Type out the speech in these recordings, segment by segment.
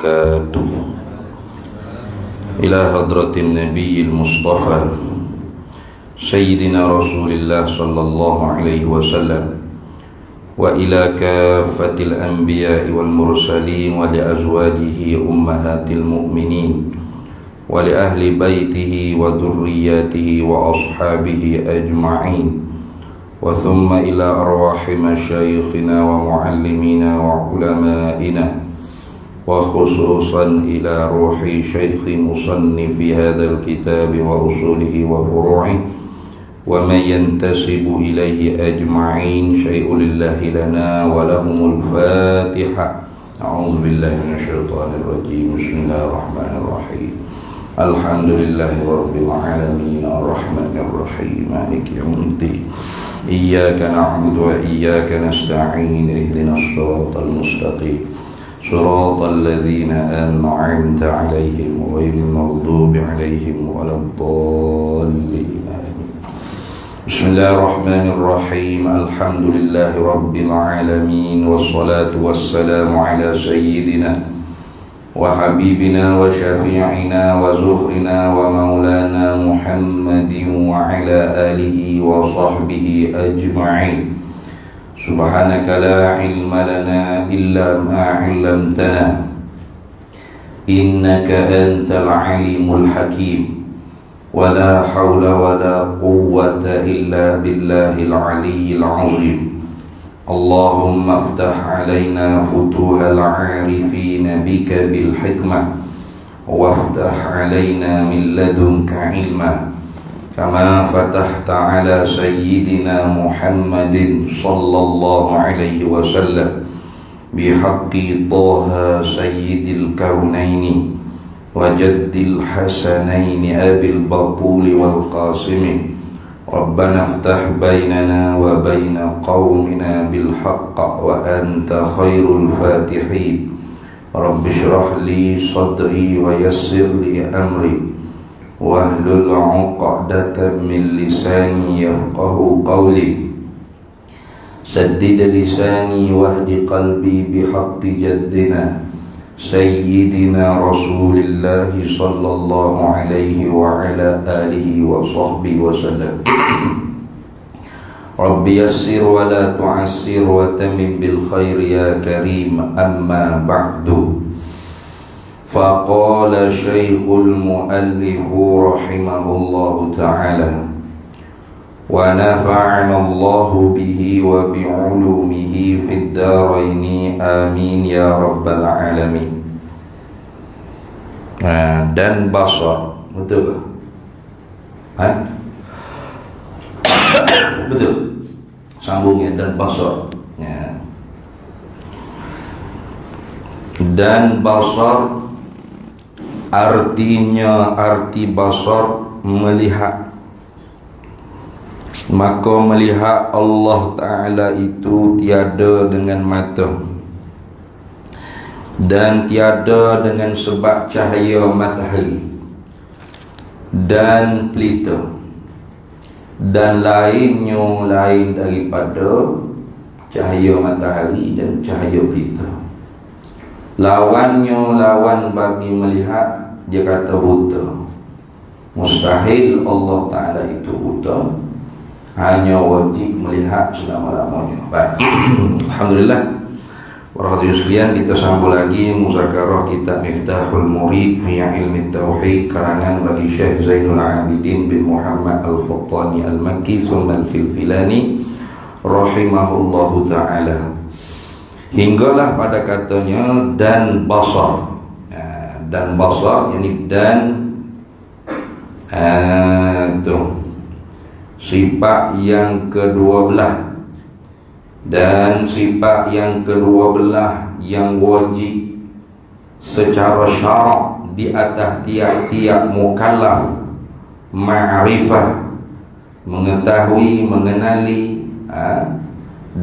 وبركاته. إلى حضرة النبي المصطفى سيدنا رسول الله صلى الله عليه وسلم، وإلى كافة الأنبياء والمرسلين، ولأزواجه أمهات المؤمنين، ولأهل بيته وذرياته وأصحابه أجمعين، وثم إلى أرواح مشايخنا ومعلمينا وعلمائنا، وخصوصا إلى روح شيخ مصنف هذا الكتاب وأصوله وفروعه ومن ينتسب إليه أجمعين. شيء لله لنا ولهم الفاتحة. أعوذ بالله من الشيطان الرجيم. بسم الله الرحمن الرحيم. الحمد لله رب العالمين الرحمن الرحيم مالك يوم الدين. إياك نعبد وإياك نستعين. اهدنا الصراط المستقيم صراط الذين أنعمت عليهم غير المغضوب عليهم ولا الضالين. بسم الله الرحمن الرحيم. الحمد لله رب العالمين، والصلاة والسلام على سيدنا وحبيبنا وشفيعنا وزهرنا ومولانا محمد وعلى آله وصحبه أجمعين. سبحانك لا علم لنا إلا ما علمتنا إنك أنت العليم الحكيم، ولا حول ولا قوة إلا بالله العلي العظيم. اللهم افتح علينا فتوح العارفين بك بالحكمة، وافتح علينا من لدنك علما، كما فتحت على سيدنا محمد صلى الله عليه وسلم بحق طه سيد الكونين وجد الحسنين أبي البطول والقاسم. ربنا افتح بيننا وبين قومنا بالحق وأنت خير الفاتحين. رب اشرح لي صدري ويسر لي أمري واحلل عقدة من لساني يفقه قولي. سدد لساني واهد قلبي بحق جدنا سيدنا رسول الله صلى الله عليه وعلى آله وصحبه وسلم. رب يسر ولا تعسر وتمم بالخير يا كريم. أما بعد، فقال شيخ المؤلف رحمه الله تعالى: ونفعنا الله به وبعلومه في الدارين آمين يا رب العالمين. Dan basar, betul tak? Betul. Sambungnya dan basar. Ya. Dan basar artinya, arti basar melihat. Maka melihat Allah Ta'ala itu tiada dengan mata, dan tiada dengan sebab cahaya matahari dan pelita, dan lainnya lain daripada cahaya matahari dan cahaya pelita. Lawannya lawan bagi melihat, dia kata buta. Mustahil Allah Ta'ala itu buta, hanya wajib melihat selama-lamanya. Baik. Alhamdulillah. Warahmatullahi sekalian, kita sambung lagi muzakarah kitab Miftahul Murid fi Ilmi Tauhid karangan bagi Syekh Zainul Abidin bin Muhammad Al-Fattani Al-Makki thumma Al-Filfilani rahimahullahu ta'ala. Hinggalah pada katanya dan basar. Dan basar, yakni dan sifat yang kedua belah, dan sifat yang kedua belah yang wajib secara syarak di atas tiap-tiap mukallaf ma'rifah, mengetahui, mengenali,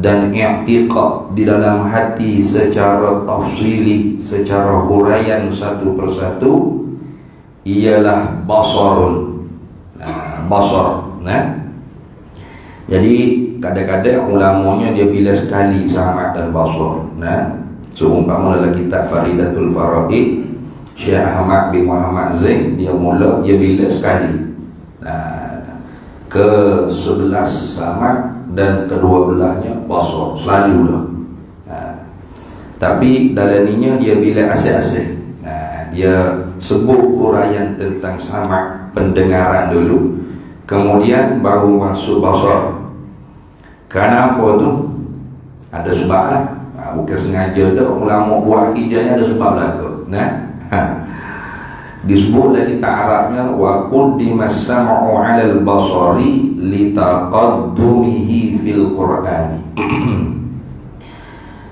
dan i'tiqad di dalam hati secara tafsili, secara huraian satu persatu, ialah basarun. Basar. Jadi kadang-kadang ulamanya dia bila sekali sama dan basar. Seumpama dalam kitab Faridatul Faraid Syekh Ahmad bin Muhammad Zain, dia mula dia bila sekali ke-11 samad dan ke-12-nya basar selalu lah. Tapi dalam ininya dia bila asing-asing. Dia sebut huraian tentang samad pendengaran dulu, kemudian baru masuk basar. Kenapa tu? Ada sebab lah. Bukan sengaja dah ulama buat hijahnya, ada sebab lah tu. Disebut lagi kitab Arabnya wa quddimas sam'u 'alal basari litaqaddumihi fil Qur'ani.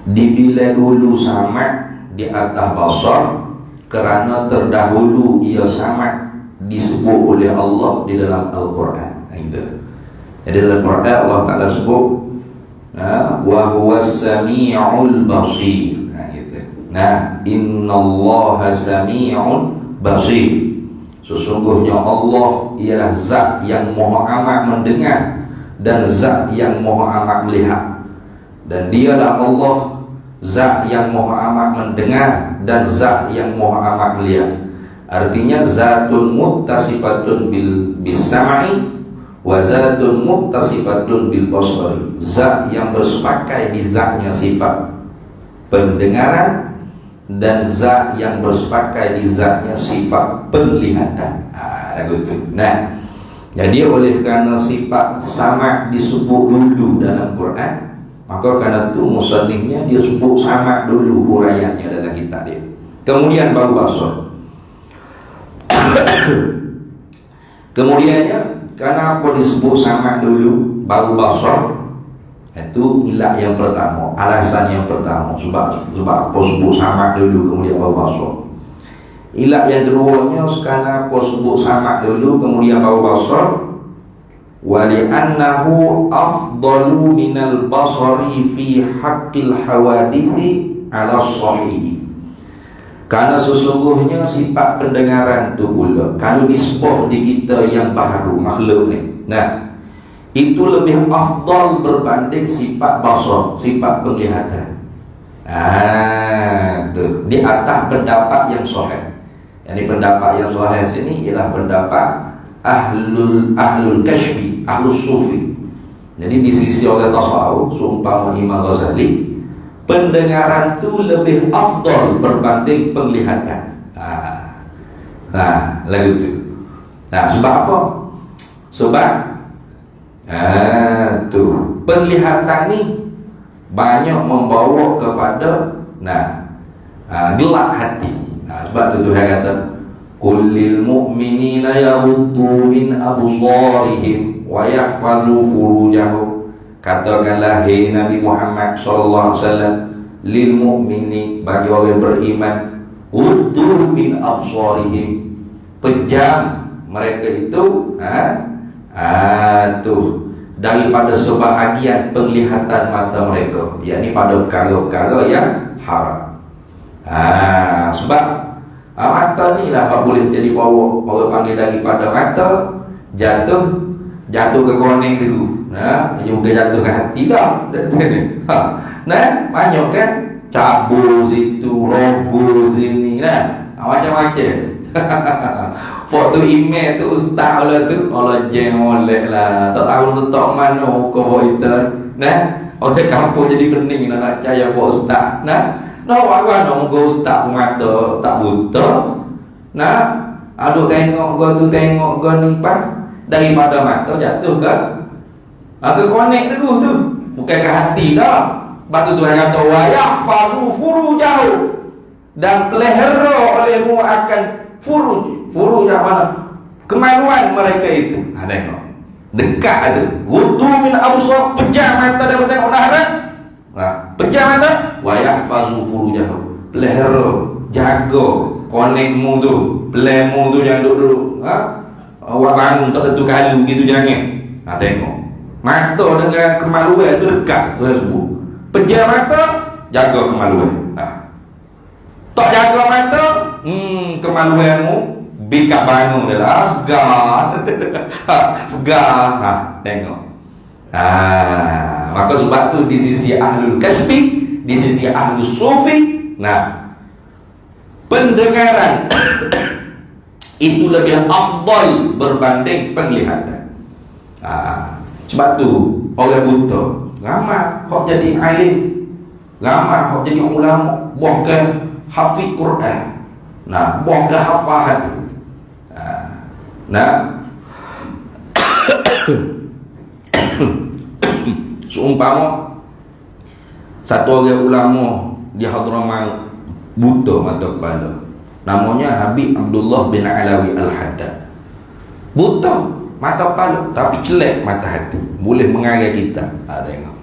Dibila dulu samad di atas basar kerana terdahulu ia samad disebut oleh Allah di dalam Al-Quran. Jadi dalam Quran Allah Ta'ala sebut wa huwas sami'ul basir. Innallaha sami'un basir. Sesungguhnya Allah ialah zat yang maha amat mendengar dan zat yang maha amat melihat. Dan dialah Allah zat yang maha amat mendengar dan zat yang maha amat melihat. Artinya zatun muttasifatun bis sam'i wa zatun muttasifatun bil basari. Zat yang bersepakai di zatnya sifat pendengaran dan zat yang bersepakai di zatnya sifat penglihatan. Lagu tu. Jadi oleh kerana sifat samad disebut dulu dalam Quran, maka kerana tu musannifnya dia sebut samad dulu huraiannya dalam kitab dia. Kemudian baru basar. Kemudiannya kenapa disebut samad dulu baru basar? Itu ilat yang pertama, alasan yang pertama sebab apa sebut samad dulu kemudian baru basar. Ilat yang keduanya kenapa sebut samad dulu kemudian baru basar? Wa li'annahu afdalu minal basari fi haqqil hawadithi ala sahih. Karena sesungguhnya sifat pendengaran tu pula kalau disebut di kita yang baru makhluk ni, itu lebih afdal berbanding sifat basar, sifat penglihatan. Tu di atas pendapat yang sahih. Yang pendapat yang sahih sini ialah pendapat ahlul kashfi, ahlus sufi. Jadi di sisi orang tasawuf, seumpama Imam Ghazali, pendengaran tu lebih afdal berbanding penglihatan. Lagu tu. Sebab apa? Sebab tu penglihatan ni banyak membawa kepada gelap hati. Sebab tu Tuhan kata kullil mu'minina yaghuddu min absarihim wa yahfazu furujahum. Katakanlah hai Nabi Muhammad sallallahu alaihi wasallam lil mu'mini, bagi orang beriman, ghuddu min absarihim, pejam mereka itu daripada sebahagian penglihatan mata mereka, yakni pada perkara-perkara yang haram. Sebab mata ni lah apa boleh jadi bawa orang panggil daripada mata jatuh ke konek dulu. Dia bukan jatuh ke hati dah. Banyak kan cabur situ, rogo sini, macam-macam. Foto email tu ustaz lah tu, Allah jeng molek lah, tak tahu letak mana kau itu. Orang kampung jadi pening nak percaya foto ustaz. Awak nak ustaz mata tak buta. Aduk tengok kau tu, tengok kau ni daripada mata jatuh ke konek terus tu, bukan ke hati dah. Batu Tuhan kata wa yahfazu furujahu, dan pelihara olehmu akan furuj mana? Kemaluan mereka itu. Tengok dekat ada ghuddu min absar, pejam mata dia tengok nahrat. Pejam mata wa yahfazu furujahu, pelihara jaga konekmu tu, pelemu tu jangan duduk awak bangun tak tentu kalu gitu, jangan. Tengok mata dengan kemaluan tu dekat. Tuhan sebut pejam mata, jaga kemaluan. Tak jaga mata, kemaluanmu bika bangun adalah segar. Tengok. Maka sebab tu di sisi ahlul kasbi di sisi ahli sufi, nah, pendengaran itu lebih afdal berbanding penglihatan. Sebab tu orang buta ramai hok jadi alim, ramai hok jadi ulama, bahkan hafiz Quran, nah, bahkan hafahan. Nah, seumpama satu orang ulama di Hadramaut buta mata kepala, namanya Habib Abdullah bin Alawi Al-Haddad. Buta mata kepala tapi celak mata hati, boleh mengarah kita. Tengok,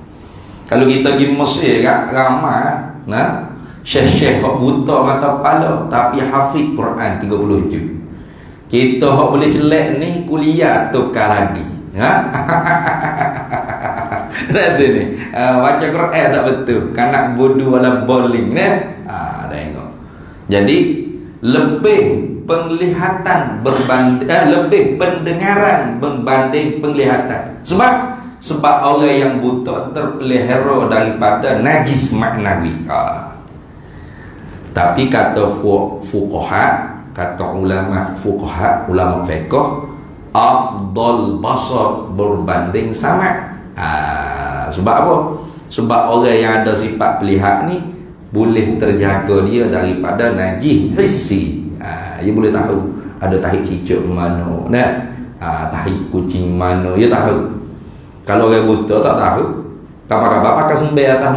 kalau kita pergi Mesir kan, ramai nah, syekh-syekh buta mata kepala tapi hafiz Quran 30 juz. Kita hok boleh celak ni kuliah tukar lagi. Nanti ni baca Quran tak betul, kanak bodoh wala bowling ni. Tengok. Jadi lebih penglihatan lebih pendengaran berbanding penglihatan. Sebab orang yang buta terpelihara daripada najis maknawi. Tapi kata fuqaha, kata ulama fuqaha, ulama fiqh, afdal basar berbanding sama. Sebab apa? Sebab orang yang ada sifat pelihat ni boleh terjaga dia daripada najis hissi. Dia boleh tahu ada tahi cicak mana, nah, tahi kucing mana, dia tahu. Kalau orang buta tak tahu, kabar-kabar pakai sembel atas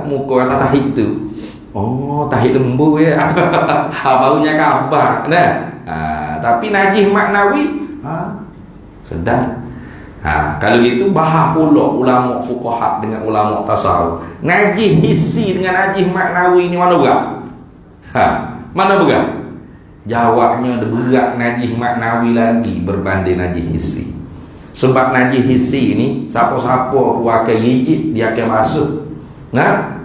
muka atas tahi tu. Oh, tahi lembu ya. Barunya kabar. Nah, tapi najis maknawi sedang. Kalau gitu bahas pula ulama fuqaha dengan ulama tasawuf. Najis hissi dengan najis maknawi ni mana berat? Mana berat? Jawabnya ada berat najis maknawi lagi berbanding najis hissi. Sebab najis hissi ni siapa-siapa pakai gigit dia akan basuh. Nah,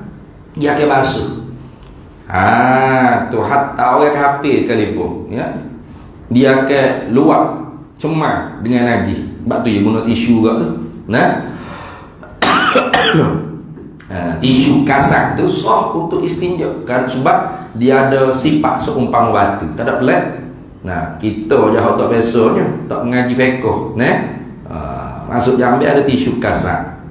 dia akan basuh. Tu hatta orang kafir sekalipun, ya, dia akan luap cemar dengan najis. Sebab tu dia guna tisu kat tu. Nah, tisu kasar tu sah untuk istinja kan, sebab dia ada sifat seumpama batu, tak ada pelat. Nah, kita je hak tak biasanya tak mengaji fiqh, nah, masuk jambi ada tisu kasar,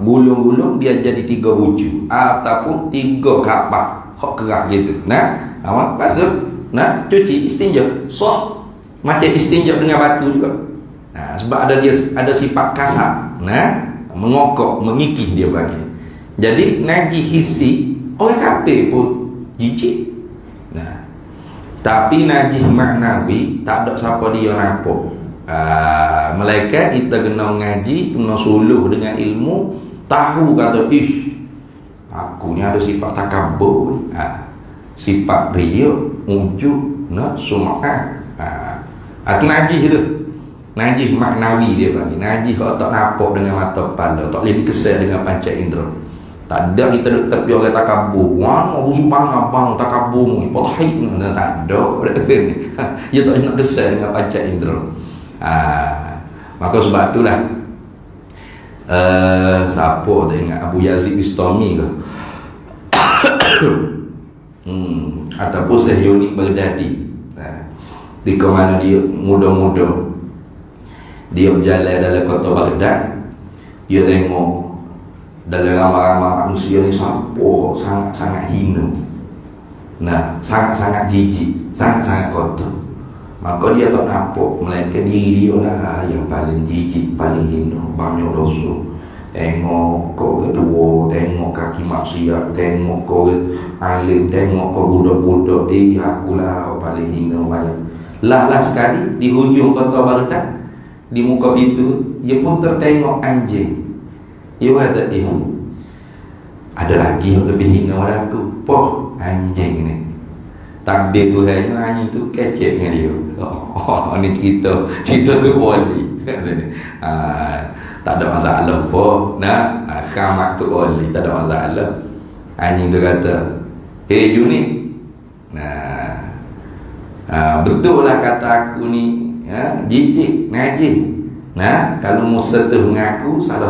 gulung-gulung dia jadi 3 bucu ataupun 3 kapak hak kerak gitu. Nah, awak basuh, nah, cuci istinja sah macam istinja dengan batu juga. Sebab ada sifat kasar, nah, mengokok, mengikih dia bagi. Jadi najis hissi orang kafir pun jijik. Nah, tapi najis maknawi tak ada siapa dia nampak. Malaikat kita kena ngaji, kena suluh dengan ilmu, tahu kata aku ni ada sifat takabur, sifat riya, ujub, sum'ah. Itu najis tu. Najis maknawi dia panggil. Najis kalau tak nampak dengan mata kepala, tak boleh dikesan dengan panca indera. Tak ada kita duduk tepi orang takabur. Wan, rusubang abang takabur ni. Potahit ni. Tak ada. Dia tak nak kesan dengan panca indera. Maka sebab itulah siapa tak ingat Abu Yazid Bistami ke? Ataupun Syekh Yunik Baghdadi. Di mana dia muda-muda, dia berjalan dalam kota Baghdad, dia tengok dalam ramai-ramai manusia ni siapa sangat-sangat hina, nah, sangat-sangat jijik, sangat-sangat kotor. Maka dia tak nampak melainkan diri dia lah yang paling jijik, paling hina, banyak dosa. Tengok kau kedua, tengok kaki maksiat, tengok kau alim, tengok kau budak-budak, akulah paling hina banyak. Lah sekali di hujung kota Baghdad, di muka pintu, dia pun tertengok anjing. Dia kata, ada lagi yang lebih hina pada aku. Poh, anjing ni. Takdir Tuhan, anjing tu kecek dengan dia. Ni cerita tu wali. Tak ada masalah poh. Nah, khamat tu wali, tak ada masalah. Anjing tu kata, hey Juni, nah, betul lah kata aku ni, jijik, najis. Nah, kalau Musa tu mengaku salah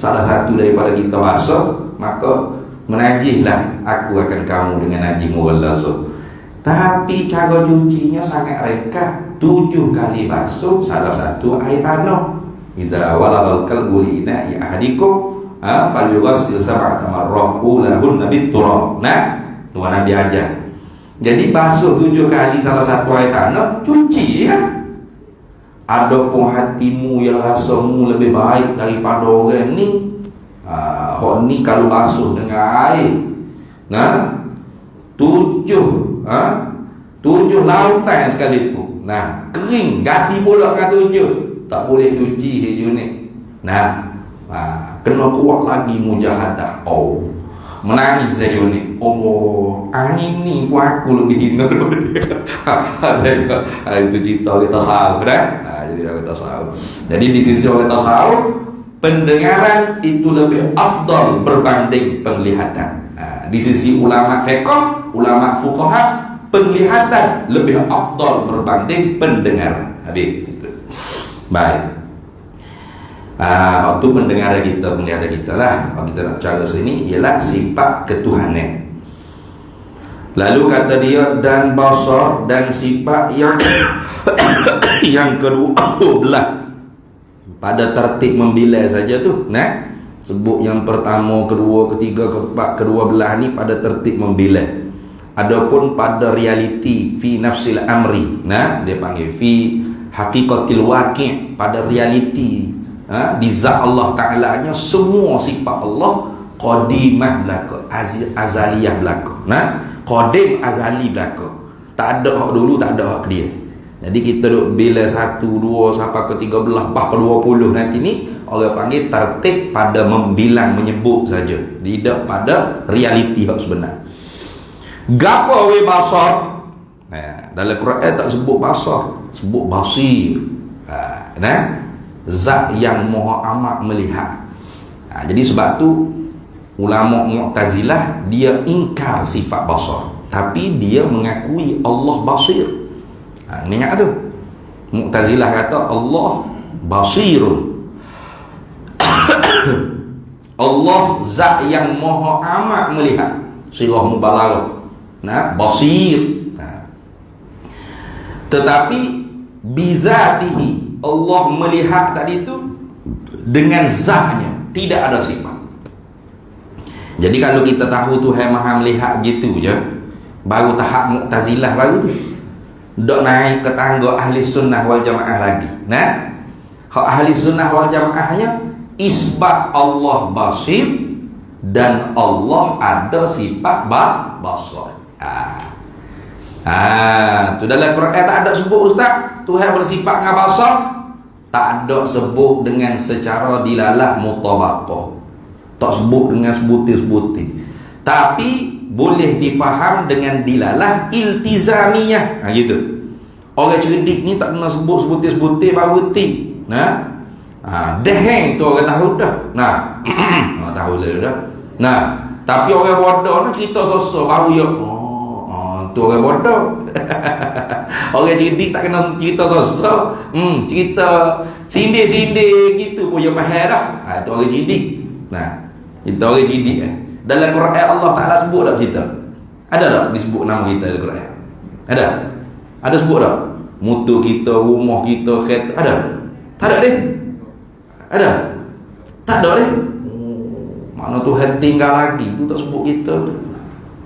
satu daripada kita basuh, maka menagihlah aku akan kamu dengan najih mughallazah. Tapi cara cucinya sangat reka, 7 kali basuh, salah satu air tanah. Idza walagal kalbu li ina'i ahadikum falyughassil sab'ata marrat ulahunna bit-turab. Nah, tuan Nabi ajar. Jadi basuh 7 kali salah satu air tanah, cuci ya. Adapun hatimu yang rasamu lebih baik daripada orang ni, hok ni kalau basuh dengan air, nah 7 lautan sekalipun, nah kering ganti pula dengan 7, tak boleh cuci hijau ni. Nah, kena kuat lagi mujahadah. Oh, menangis saya ni. Oh, angin ni pun aku lebih hina daripada dia. Itu cerita kita sahur dah. Jadi kita sahur. Jadi di sisi kita sahur, pendengaran itu lebih afdal berbanding penglihatan. Di sisi ulama fiqh, ulama fuqaha, penglihatan lebih afdal berbanding pendengaran. Habis itu. Baik. Waktu penglihatan kita lah. Kalau kita nak cara sini ialah sifat ketuhanan. Lalu kata dia, dan basar, dan sifat yang yang kedua belah pada tertib membilai saja tu. Nah, sebut yang pertama, kedua, ketiga, keempat, kedua belah ni pada tertib membilai. Adapun pada realiti fi nafsil amri, nah dia panggil fi haqiqatil waqi', pada realiti di zat Allah Ta'ala nya semua sifat Allah qadimah belaka, azaliyah belaka. Nah, qadim azali belaka. Tak ada hak dulu, tak ada hak dia. Jadi kita duk bila 1, 2 sampai ke 13 bah ke 20 nanti ni orang panggil tertib pada membilang, menyebut saja, tidak pada realiti hak sebenar. Gapo we basar? Nah, dalam Quran tak sebut basar, sebut basir. Nah, zat yang maha amat melihat. Jadi sebab tu ulama Mu'tazilah dia ingkar sifat basar, tapi dia mengakui Allah basir. Ni ingat tu. Mu'tazilah kata Allah basirun. Allah zat yang maha amat melihat. Sirah mubalaghah. Nah, basir. Tetapi bizatihi, Allah melihat tadi itu dengan zatnya, tidak ada sifat. Jadi kalau kita tahu Tuhan maha melihat gitu je, baru tahap Mu'tazilah baru tu. Dok naik ke tangga ahli sunnah wal jamaah lagi. Nah, hak ahli sunnah wal jamaahnya isbat Allah basir dan Allah ada sifat basar. Tu dalam Quran tak ada sebut ustaz Tuhan bersifat dengan basar, tak ada sebut dengan secara dilalah mutabaqah, tak sebut dengan sebutir-sebutir, tapi boleh difaham dengan dilalah iltizamiyah. Gitu. Orang cerdik ni tak kena sebut sebutir-sebutir baru reti. Nah, deheng tu orang tahu dah. Nah, tahu dah. Nah, tapi orang bodoh ni cerita sosok baru ya. Tu orang bodoh. Orang cerdik tak kena cerita sosok. Cerita sindir-sindir gitu pun ya faham dah. Tu orang cerdik. Nah, kita orang cerdik Dalam Quran Allah Ta'ala sebut tak kita? Ada tak disebut nama kita dalam Quran? Ada? Ada sebut tak? Mutu kita, rumah kita, kereta, ada? Tak ada deh? Ada? Tak ada deh? Mana Tuhan tinggal lagi tu tak sebut kita tu.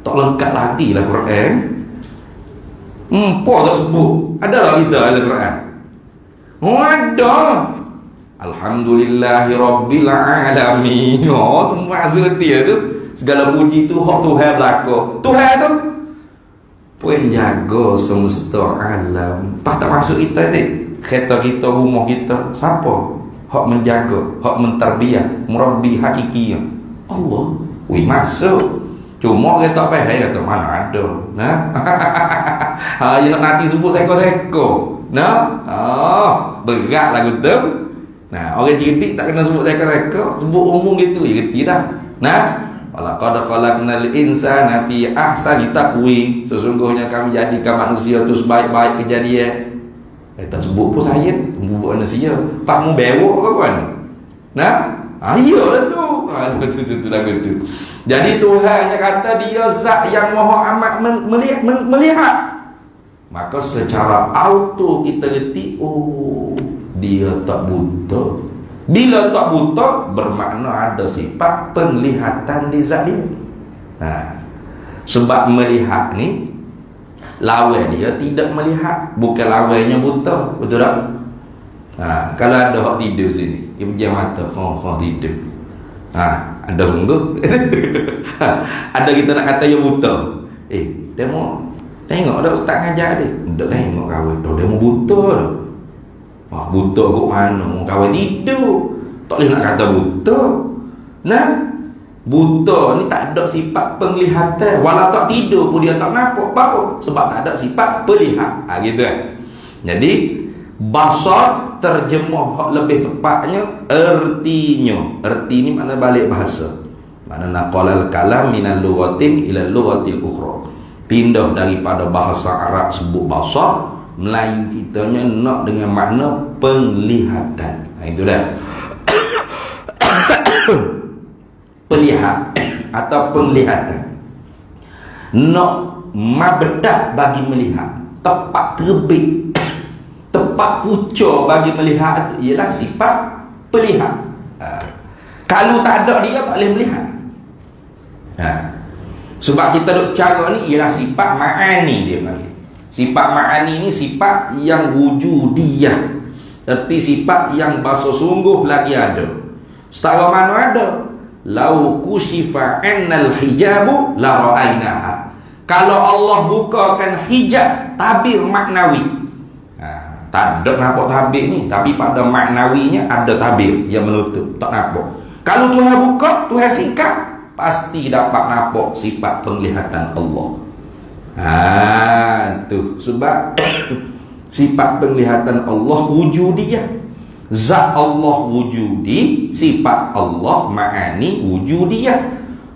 Tak lengkap lagi lah Quran. Apa tak sebut? Ada tak kita dalam Quran? Oh ada. Alhamdulillahi Rabbil Alamin. Oh, semua seperti tu. Segala puji tu hak Tuhan belaka. Tuhan tu pun jaga semesta alam. Pas tak masuk kita ni, kereta kita, rumah kita, siapa? Hak menjaga, hak menterbiah, murabbi hakiki. Allah. Wih, masuk. Cuma kita tak faham kata mana ada. Nah. Ya nak nanti sebut seko-seko. Nah. Berat lagu tu. Nah, orang cerdik tak kena sebut seko-seko, sebut umum gitu, ya reti dah. Nah, walaqad khalaqnal insana fi ahsani taqwim. Sesungguhnya kami jadikan manusia tu sebaik-baik kejadian. Tak sebut pun saya, sebut manusia. Pak mu bewok ke kan? Nah, Iyalah tu. Tu lagu tu. Jadi Tuhan yang kata dia zat yang maha amat melihat. Maka secara auto kita reti, oh, dia tak buta. Bila tak buta, bermakna ada sifat penglihatan di zat dia. Sebab melihat ni, lawan dia tidak melihat, bukan lawannya buta. Betul tak? Kalau ada orang tidur sini, dia pejam mata, tidur. Ada sungguh. Ada kita nak kata dia buta. Dia mau tengok dah ustaz ngajar dia. Tak tengok kawan. Dia mau buta dah. Buta kok mana? Mau kawan tidur. Tak boleh nak kata buta. Nah, buta ni tak ada sifat penglihatan. Walau tak tidur pun dia tak nampak. Apa? Sebab tak ada sifat pelihat. Gitu kan. Jadi basar terjemah lebih tepatnya ertinya. Erti ni makna balik bahasa. Makna naqalal kalam minal lughatin ila lughatil ukhra. Pindah daripada bahasa Arab sebut basar, Melayu kitanya nak dengan makna penglihatan. Itu dah. Pelihat atau penglihatan. Nak mabedak bagi melihat, tepat terbit, tepat pucuk bagi melihat ialah sifat pelihat. Kalau tak ada dia tak boleh melihat. Sebab kita duk cara ni ialah sifat ma'ani dia panggil. Sifat ma'ani ni sifat yang wujudiyah. Erti sifat yang bahasa sungguh lagi ada. Setara mana ada? Lau kushifa annal hijabu la ra'ainaha. Kalau Allah bukakan hijab tabir maknawi. Tak ada nampak tabir ni, tapi pada maknawinya ada tabir yang menutup, tak nampak. Kalau Tuhan buka, Tuhan singkat, pasti dapat nampak sifat penglihatan Allah. Tu sebab sifat penglihatan Allah wujudiyah. Zat Allah wujudi, sifat Allah ma'ani wujudiyah.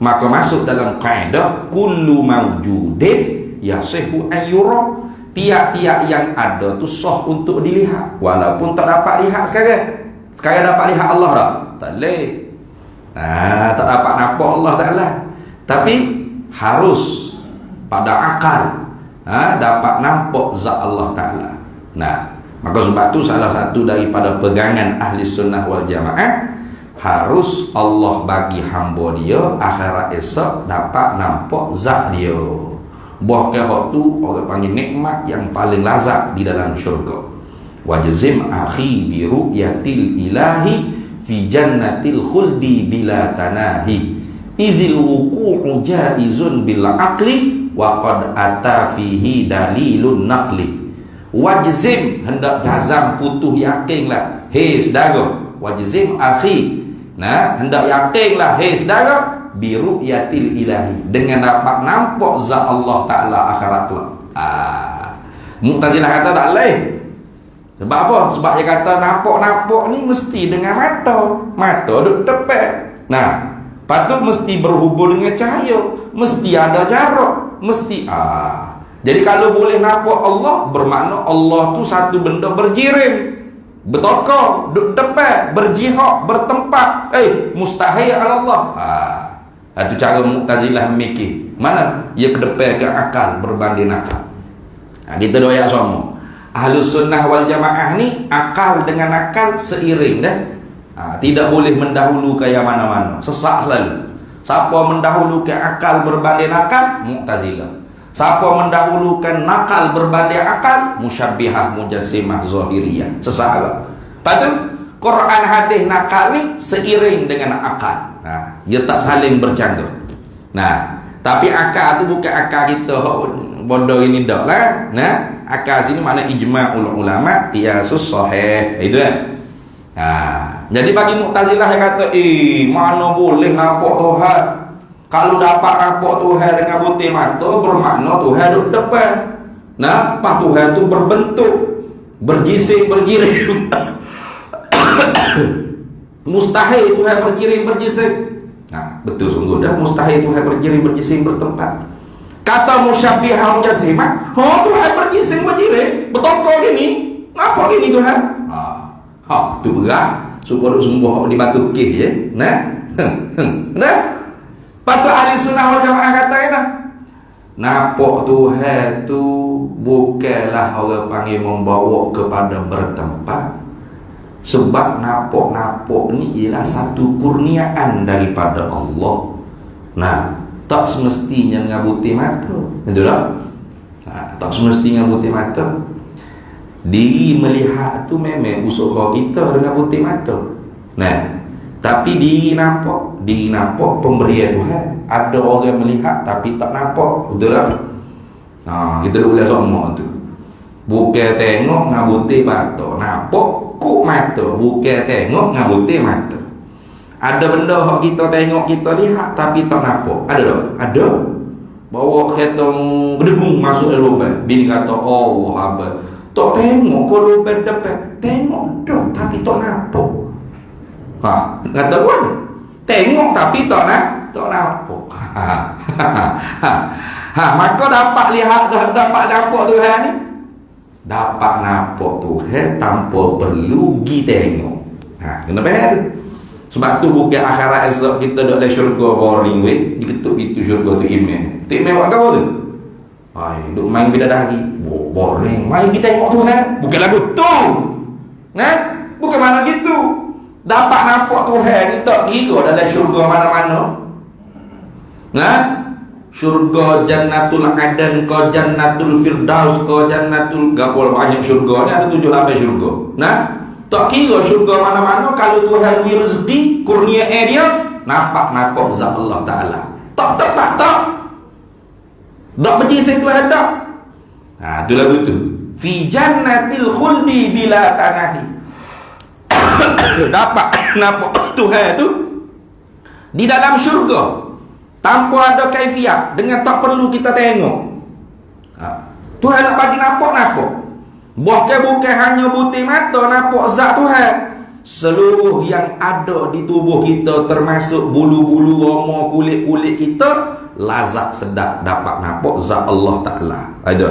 Maka masuk dalam kaedah kullu mawjudin yasihu ayyura. Tiap-tiap yang ada tu sah untuk dilihat, walaupun tak dapat lihat sekarang. Sekarang dapat lihat Allah tak? Tak boleh. Tak dapat nampak Allah Ta'ala. Tapi harus pada akal dapat nampak zat Allah Ta'ala. Maka sebab tu salah satu daripada pegangan ahli sunnah wal jamaah, harus Allah bagi hamba dia akhirat esok dapat nampak zat dia. Bahkan hak tu orang panggil nikmat yang paling lazat di dalam syurga. Wajzim akhi bi ru'yatil ilahi fi jannatil khuldi bila tanahi idzil wuqu'u jaizun bil aqli wa qad ata fihi dalilun naqli. Wajzim, hendak jazam, putuh yakinlah, hei saudara. Wajzim akhi, hendak yakinlah, hei saudara, bi ru'yatil ilahi, dengan dapat nampak zat Allah Ta'ala akhirat kelak. Mu'tazilah kata tak boleh. Sebab apa? Sebab dia kata nampak-nampak ni mesti dengan mata. Mata duduk tepat. Patut mesti berhubung dengan cahaya, mesti ada jarak, mesti jadi kalau boleh nampak Allah, bermakna Allah tu satu benda berjirim, bertokar, duduk tepat, berjihad, bertempat. Mustahil ala Allah. Itu cara Mu'tazilah memikir. Mana? Ia ke depan ke akal, berbanding akal. Kita doa yang sama. Ahlus sunnah wal jamaah ni akal dengan akal seiring dah. Tidak boleh mendahulukan yang mana-mana. Sesat selalu. Siapa mendahulukan akal berbanding akal, Mu'tazilah. Siapa mendahulukan nakal berbanding akal, musyabbihah, mujassimah, zahiriyah. Sesat. Lepas tu Quran hadis nakal ni seiring dengan akal. Ia tak saling bercanggah. Tapi akal tu bukan akal kita bodoh ini dak lah. Akal sini makna ijma' ulama, qiyasus sahih. Itu kan. Jadi bagi Mu'tazilah yang kata, mana boleh nampak Tuhan? Kalau dapat nampak Tuhan dengan butir mata, bermakna Tuhan duduk depan. Pas Tuhan tu berbentuk, berjising, bergiring. Mustahil Tuhan bergiring, berjising. Betul sungguh dah, mustahil Tuhan bergiring, berjising, bertempat. Kata musyabbihah, mujassimah, Tuhan berjising, bergiring, bertokar gini. Apa gini Tuhan? Tu berat. supaya sembuh di batu kih ya. Nah. Nah. Patut ahli sunnah wal jamaah kata napok Tuhan tu bukanlah orang panggil membawa kepada bertempat. Sebab napok-napok ni ialah satu kurniaan daripada Allah. Nah, tak semestinya ngabuti mata. Betul tak? Nah, tak semestinya ngabuti mata. Diri melihat tu memang usaha kita dengan buti mata. Nah, tapi diri nampak pemberian Tuhan. Ada orang melihat tapi tak nampak. Betul tak? Kita boleh sama tu. Bukan tengok ngabuti mata, nampak kuk mata. Bukan tengok ngabuti mata. Ada benda hak kita tengok, kita lihat tapi tak nampak. Ada tak? Ada. Bawa kereta berdengung masuk dalam lubang. Bini kata, Allah abad. Tak tengok kau lubang depan. Tengok dah tapi tak nampak. Kata buat. Tengok tapi tak nampak. Maka dapat lihat, dapat nampak Tuhan ni. Dapat nampak Tuhan tanpa perlu pergi tengok. Kena faham. Sebab tu bukan akhirat esok kita duduk dalam syurga boring weh, diketuk itu syurga tu email. Tu email buat apa tu? Duk main bidadari. Boring. Main kita tengok Tuhan. Bukan lagu tu. Nah, bukan mana gitu. Dapat nampak Tuhan ni tak kira dalam syurga mana-mana. Nah, syurga Jannatul Adan, ko Jannatul Firdaus, ko Jannatul gapol banyak syurga ni, ada 7-8 syurga. Nah, tak kira syurga mana-mana, kalau Tuhan beri rezeki, kurnia dia, nampak zat Allah Ta'ala. Tak. Tak berjisik Tuhan tak. Itu lagu tu. Fi jannatil khuldi bila tanahi. Dapat nampak Tuhan tu di dalam syurga tanpa ada kaifiat, dengan tak perlu kita tengok. Tuhan nak bagi nampak. Bukan hanya buti mata nampak zat Tuhan. Seluruh yang ada di tubuh kita, termasuk bulu-bulu roma, kulit-kulit kita, lazat sedap dapat nampak zat Allah Ta'ala. Ada.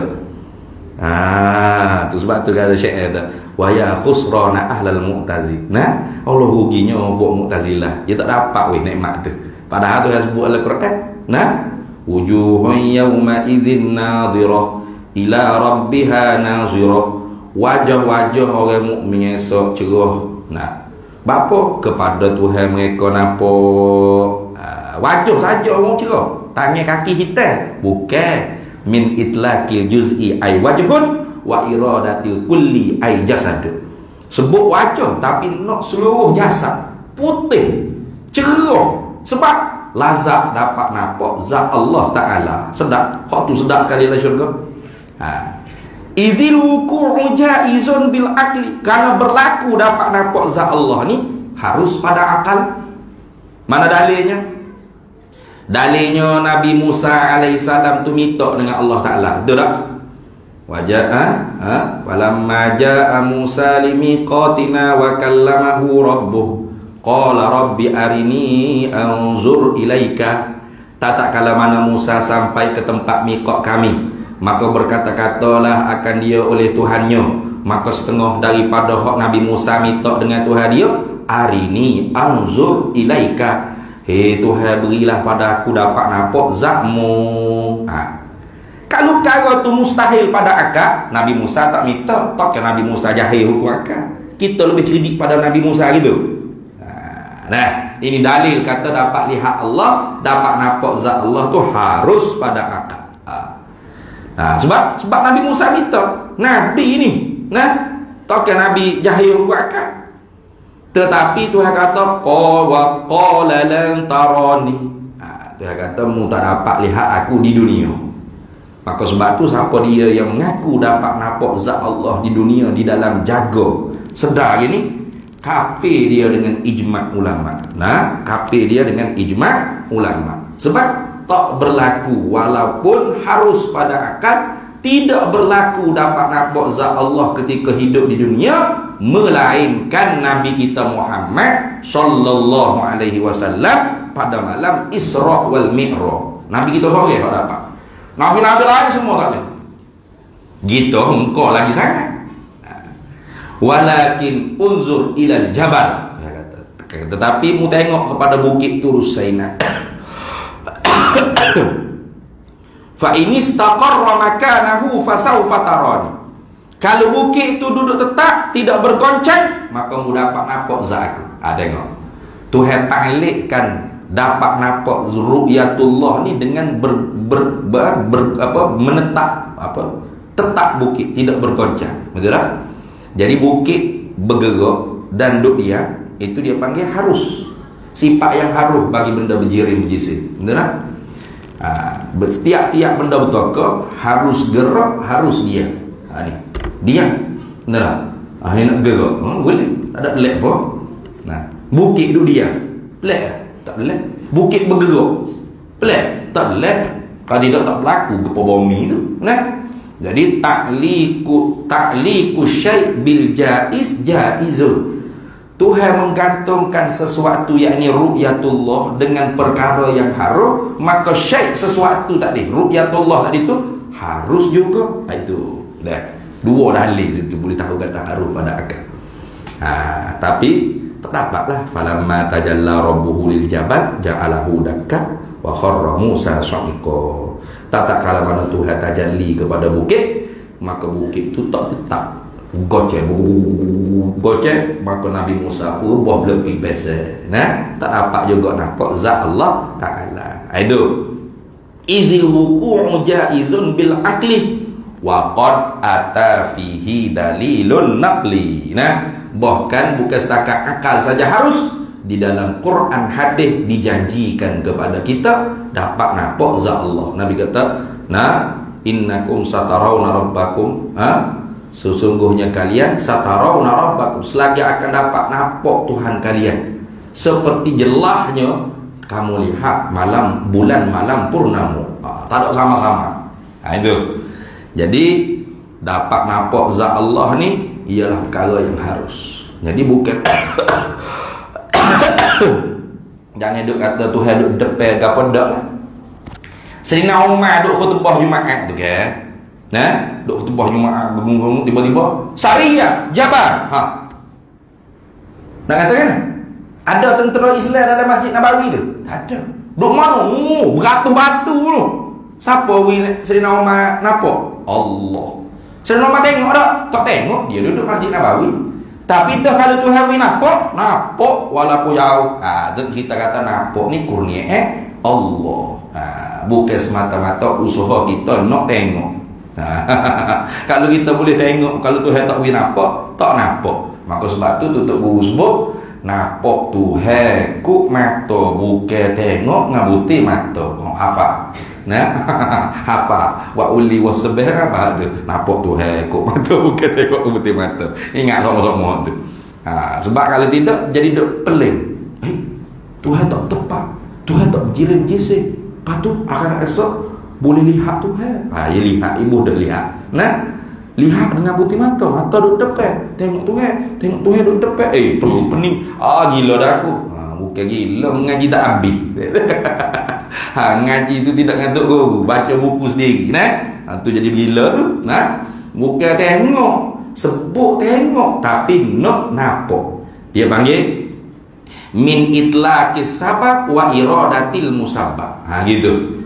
Tu sebab tu kata syair tu, wa ya khusrana ahlal mu'tazil. Nah, Allah ruginya buat Mu'tazilah. Dia tak dapat nikmat tu. Padahal tu yang sebut Al-Quran. Nah, wujuhun yawma idzin nadhirah ila rabbiha nazirah. Wajah-wajah orang mukmin esok cerah. Nah, bapa kepada Tuhan mereka nampak. Wajah saja orang cerah, tangan kaki hitam. Bukan min itlaqil juz'i ay wajhun wa iradatil kulli ay jasad. Sebut wajah tapi nak seluruh jasad putih, cerah. Sebab lazat dapat nampak zat Allah Ta'ala. Sedap. Hak tu sedap sekali dalam syurga. Idzil wuku'u jaizun bil akli. Kerana berlaku dapat nampak zat Allah ni harus pada akal. Mana dalilnya? Dalilnya Nabi Musa alaihissalam tu minta dengan Allah Ta'ala. Betul tak? Walamma ja'a Musa limiqatina wa kallamahu rabbuh qala rabbi arini anzur ilaika. Tak kala mana Musa sampai ke tempat miqat kami, maka berkata-katalah akan dia oleh Tuhannya. Maka setengah daripada hak Nabi Musa minta dengan Tuhan dia, arini anzur ilaika. Hei Tuhan, berilah pada aku dapat nampak zatmu. Kalau perkara tu mustahil pada akal, Nabi Musa tak minta. Takkan Nabi Musa jahil hukum akal. Kita lebih cerdik pada Nabi Musa gitu. Nah, ini dalil kata dapat lihat Allah, dapat nampak zat Allah tu harus pada akal. Sebab Nabi Musa minta. Nabi ini, takkan Nabi jahil hukum akal. Tetapi Tuhan kata qala lan tarani. Tuhan kata mu tak dapat lihat aku di dunia. Maka sebab tu siapa dia yang mengaku dapat nampak zat Allah di dunia, di dalam jaga sedar ini, kafir dia dengan ijma' ulama. Kafir dia dengan ijma' ulama. Sebab tak berlaku, walaupun harus pada akal, tidak berlaku dapat nampak zat Allah ketika hidup di dunia, melainkan Nabi kita Muhammad sallallahu alaihi wasallam pada malam Isra wal Mi'raj. Nabi kita sore tak dapat. Nabi-nabi lain semua tak boleh. Gitu engkau lagi sangat. Walakin unzur ilal jabal. Tetapi mu tengok kepada bukit Tur Saina. Fa in istaqarra makanahu fasawfa tarani. Kalau bukit itu duduk tetap, tidak bergoncang, maka mu dapat nampak zat aku. Tengok. Tuhan ta'liqkan dapat nampak ru'yatullah ni dengan menetap tetap bukit, tidak bergoncang. Betul tak? Jadi bukit bergerak dan duduk dia, itu dia panggil harus. Sifat yang harus bagi benda berjirim berjisim. Betul tak? Setiap-tiap benda bertokak harus gerak, harus dia. Ni dia, betul tak? Ni nak gerak, boleh, tak ada pelik pun. Bukit duduk dia, pelik tak pelik. Bukit bergerak, pelik tak pelik. Kalau tidak tak berlaku gempa bumi tu. Jadi ta'liqu syai' bil jaiz jaizun. Tuhan menggantungkan sesuatu, yakni ru'yatullah, dengan perkara yang harus, maka syai' sesuatu tadi, ru'yatullah tadi tu harus juga. Itu dah dua dalil situ boleh tahu kata harus pada akal. Tapi tak dapatlah. Falamma tajalla rabbuhu lil jabal ja'alahu dakka wa kharra Musa sa'iqa. Tak kala mana Tuhan tajalli kepada bukit, maka bukit itu tak tetap gocek, maka Nabi Musa pun buah lebih biasa. Tak dapat juga nampak zat Allah Ta'ala. Itu izil wuqu'u jaizun bil aqli wa qad ata fihi dalilun naqli. Bahkan bukan setakat akal saja harus, di dalam Quran hadis dijanjikan kepada kita dapat nampak zat Allah. Nabi kata, innakum satarawna rabbakum, sesungguhnya kalian satarawna rabbakum, selagi akan dapat nampak Tuhan kalian seperti jelasnya kamu lihat bulan malam purnamu. Tak ada sama-sama. Itu. Jadi dapat nampak zat Allah ni ialah perkara yang harus. Jadi bukan jangan duk kata Tuhan duk depan apa dak lah. Sayyidina Umar duk khutbah Jumaat tu kan. Duk khutbah Jumaat bergumung tiba-tiba Sariyah Jabal. Nak kata kan? Ada tentera Islam dalam Masjid Nabawi tu? Tak ada. Duk mana? Beratus-batu tu. Siapa Sayyidina Umar nampak? Allah. Sayyidina Umar tengok tak? Tak tengok. Dia duduk Masjid Nabawi. Tapi dah kalau Tuhan nampak walaupun jauh. Kita kata nampak ni kurnia Allah. Bukan semata-mata usaha kita nak tengok. Kalau kita boleh tengok, kalau Tuhan tak boleh nampak, tak nampak. Maka sebab tu tutup buku sebut nampak Tuhan ku mata, bukan tengok ngabuti mata. Hafal. Apa wa uli wasbih apa tu, nampak Tuhan ku mata, bukan tengok ngabuti mata. Ingat sama-sama tu. Sebab kalau tidak jadi duk peling. Tuhan tak tepat, Tuhan tak berjirim jisim. Patut akan esok boleh lihat Tuhan. Ya lihat, ibu dah lihat. Lihat dengan buti mata duduk depan. Tengok Tuhan duduk depan. Perlu pening. Gila dah aku. Bukan gila, ngaji tak habis. Ngaji tu tidak ngantuk guru, baca buku sendiri. Tu jadi gila tu. Bukan tengok, sebut tengok, tapi nak nampak. Dia panggil min itlaqis sabab wa iradatil musabbab. Gitu.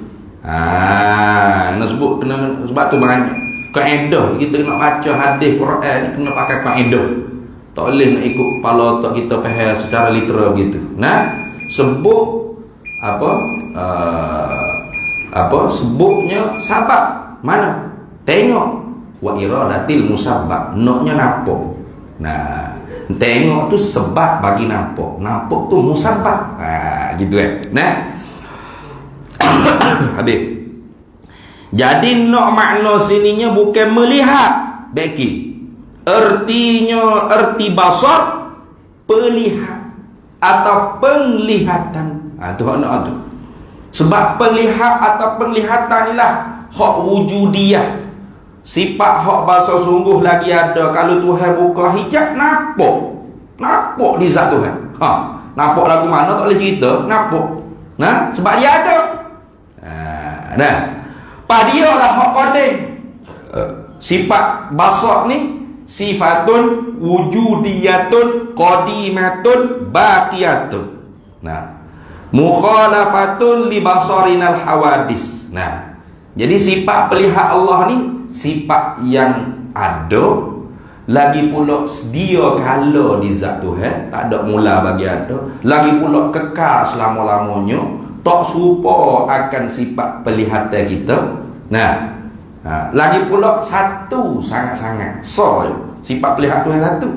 Nak sebut kena, sebab tu banyak kaedah kita nak baca hadis Quran ni kena pakai kaedah. Tak boleh nak ikut kepala otak kita faham secara literal gitu. Sebut sebutnya sabab mana? Tengok wa iradatil musabbab, naknya nampak. Tengok tu sebab bagi nampak. Nampak tu musabbab. Gitu habis. Jadi nak makna sininya bukan melihat beki. Erti basar pelihat atau penglihatan. Tu makna tu. Sebab pelihat atau penglihatan inilah hak wujudiyah. Sifat hak bahasa sungguh lagi ada. Kalau Tuhan buka hijab, nampak di zat Tuhan. Nampak lagu mana tak boleh cerita, nampak. Sebab dia ada. Pada dia lah hak qadim. Sifat basar ni sifatun wujudiyatun qadimatun baqiyatun. Nah, mukhalafatun li basarinal hawadis. Nah, jadi sifat pelihat Allah ni sifat yang ada, lagi pula dia kala di zat Tuhan, tak ada mula bagi ada, lagi pula kekal selama-lamanya, tak serupa akan sifat pelihatan kita. Nah, lagi pula satu sangat-sangat sifat pelihat Tuhan satu.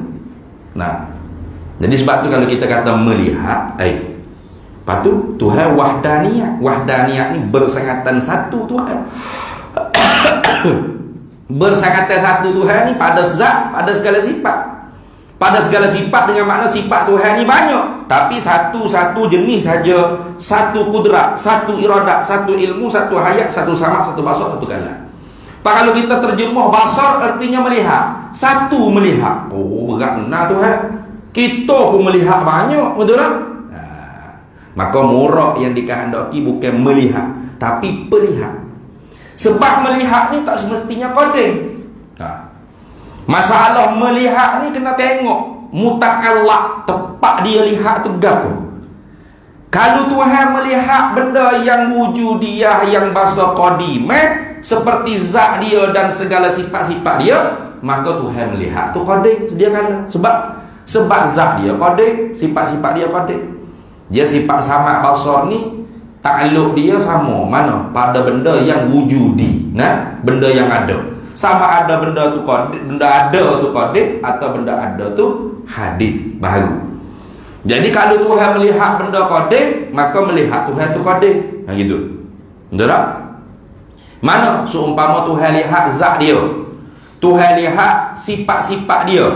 Nah, jadi sebab tu kalau kita kata melihat, lepas tu Tuhan wahdaniyah. Wahdaniyah ni bersangatan satu Tuhan. Bersangatan satu Tuhan ni pada zat, pada segala sifat. Pada segala sifat dengan makna sifat Tuhan ni banyak, tapi satu-satu jenis saja, satu kudrat, satu iradat, satu ilmu, satu hayat, satu sama, satu basar, satu kalam. Kalau kita terjemah basar artinya melihat, satu melihat. Oh, berat benar Tuhan. Kita pun melihat banyak, betul tak? Maka murak yang dikehendaki bukan melihat, tapi pelihat. Sebab melihat ni tak semestinya qadim. Masalah melihat ni kena tengok muta'allaq, tepat dia lihat tu gapo. Kalau Tuhan melihat benda yang wujudiyah, yang bahasa qadimah, seperti zat dia dan segala sifat-sifat dia, maka Tuhan melihat tu qadim sedia kala. Sebab zat dia qadim, sifat-sifat dia qadim. Dia sifat sama basar ni takluk dia sama mana pada benda yang wujudi, benda yang ada. Sama ada benda tu qadim, benda ada tu qadim, atau benda ada tu hadis baru. Jadi kalau Tuhan melihat benda qadim, maka melihat Tuhan tu qadim. Gitu. Betul tak? Mana seumpama Tuhan lihat zat dia, Tuhan lihat sifat-sifat dia.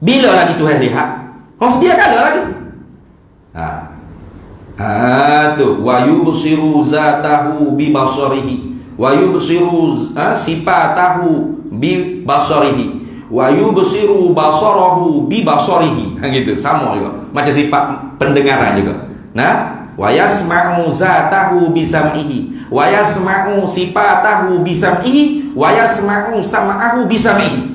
Bila lagi Tuhan lihat? Sedia kala lagi. Tu wa yubsiru zatahu bi basarihi wa yubsiru sifatahu bi basarihi wa yubsiru basarahu bi basarihi. Gitu, sama juga. Macam sifat pendengaran juga. Wa yasma'u zatahu bi sam'ihi wa yasma'u sifatahu bi sam'ihi wa yasma'u sam'ahu bi sam'ihi.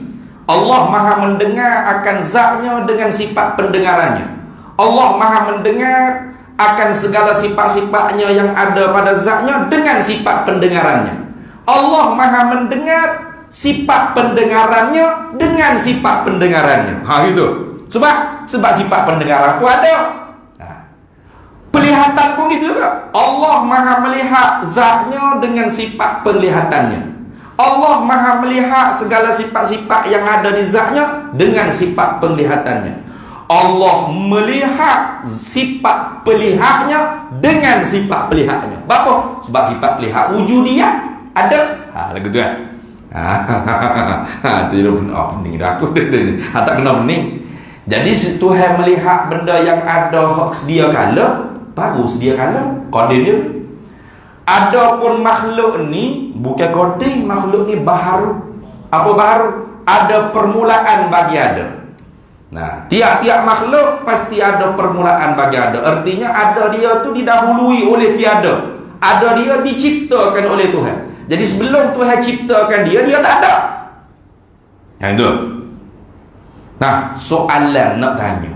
Allah maha mendengar akan zatnya dengan sifat pendengarannya. Allah maha mendengar akan segala sifat-sifatnya yang ada pada zatnya dengan sifat pendengarannya. Allah maha mendengar sifat pendengarannya dengan sifat pendengarannya. Gitu. Sebab sifat pendengaran itu ada. Pelihatan pun gitu juga. Allah maha melihat zatnya dengan sifat penglihatannya. Allah maha melihat segala sifat-sifat yang ada di zatnya dengan sifat penglihatannya. Allah melihat sifat pelihatnya dengan sifat pelihatnya. Apa? Sebab sifat pelihat wujudiyah ada. Lagu tu kan. Tu pening dah aku tak kena pening. Jadi Tuhan melihat benda yang ada hak sedia kala, baru sedia kala qadim dia. Adapun makhluk ni bukan qadim, makhluk ni baharu. Apa baharu? Ada permulaan bagi ada. Nah, tiap-tiap makhluk pasti ada permulaan bagi ada. Artinya ada dia tu didahului oleh tiada. Ada dia diciptakan oleh Tuhan. Jadi sebelum Tuhan ciptakan dia tak ada. Yang itu. Nah, soalan nak tanya.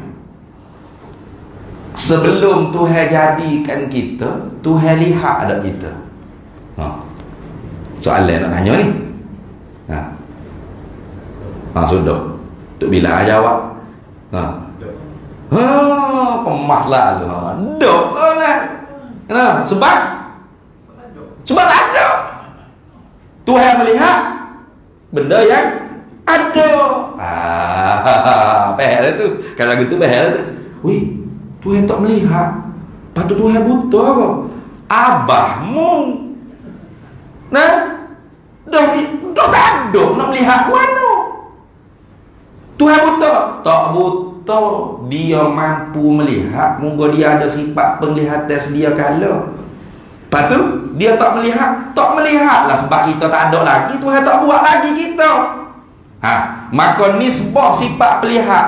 Sebelum Tuhan jadikan kita, Tuhan lihat tak kita? Soalan nak tanya ni. Sudah. Tok bila jawab. Kemaslah lu. Dok lah. Sebab tak ada. Tuhan melihat benda yang ada. Bahaya tu. Kalau gitu bahaya tu. Wih, Tuhan tak melihat. Patut Tuhan buta ke? Abahmu dah tak ada nak melihat mana. Tuhan buta? Tak buta. Dia mampu melihat. Moga dia ada sifat penglihatan sedia kala. Lepas tu dia tak melihat. Tak melihat lah sebab kita tak ada lagi. Tuhan tak buat lagi kita. Maka nisbah sifat pelihat,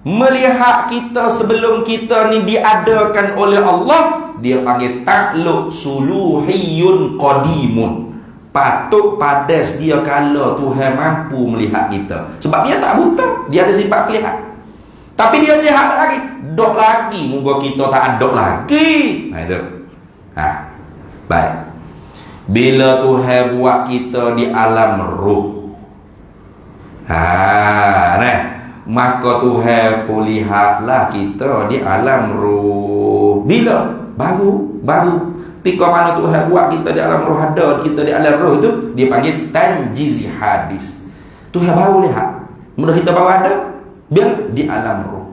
melihat kita sebelum kita ni diadakan oleh Allah, dia panggil takluk suluhiyun qadimun. patut padas dia kalau Tuhan mampu melihat kita. Sebab dia tak buta, dia ada sifat melihat. Tapi dia melihat lagi, dok lagi, moga kita tak ada lagi. Itu. Baik. Bila Tuhan buat kita di alam roh, maka Tuhan lihatlah kita di alam roh. Bila? Baru. Ketika mana Tuhan buat kita di alam roh, ada kita di alam roh itu, dia panggil tanjizi hadis. Tuhan baru lihat. Mudah kita baru ada, biar di alam roh.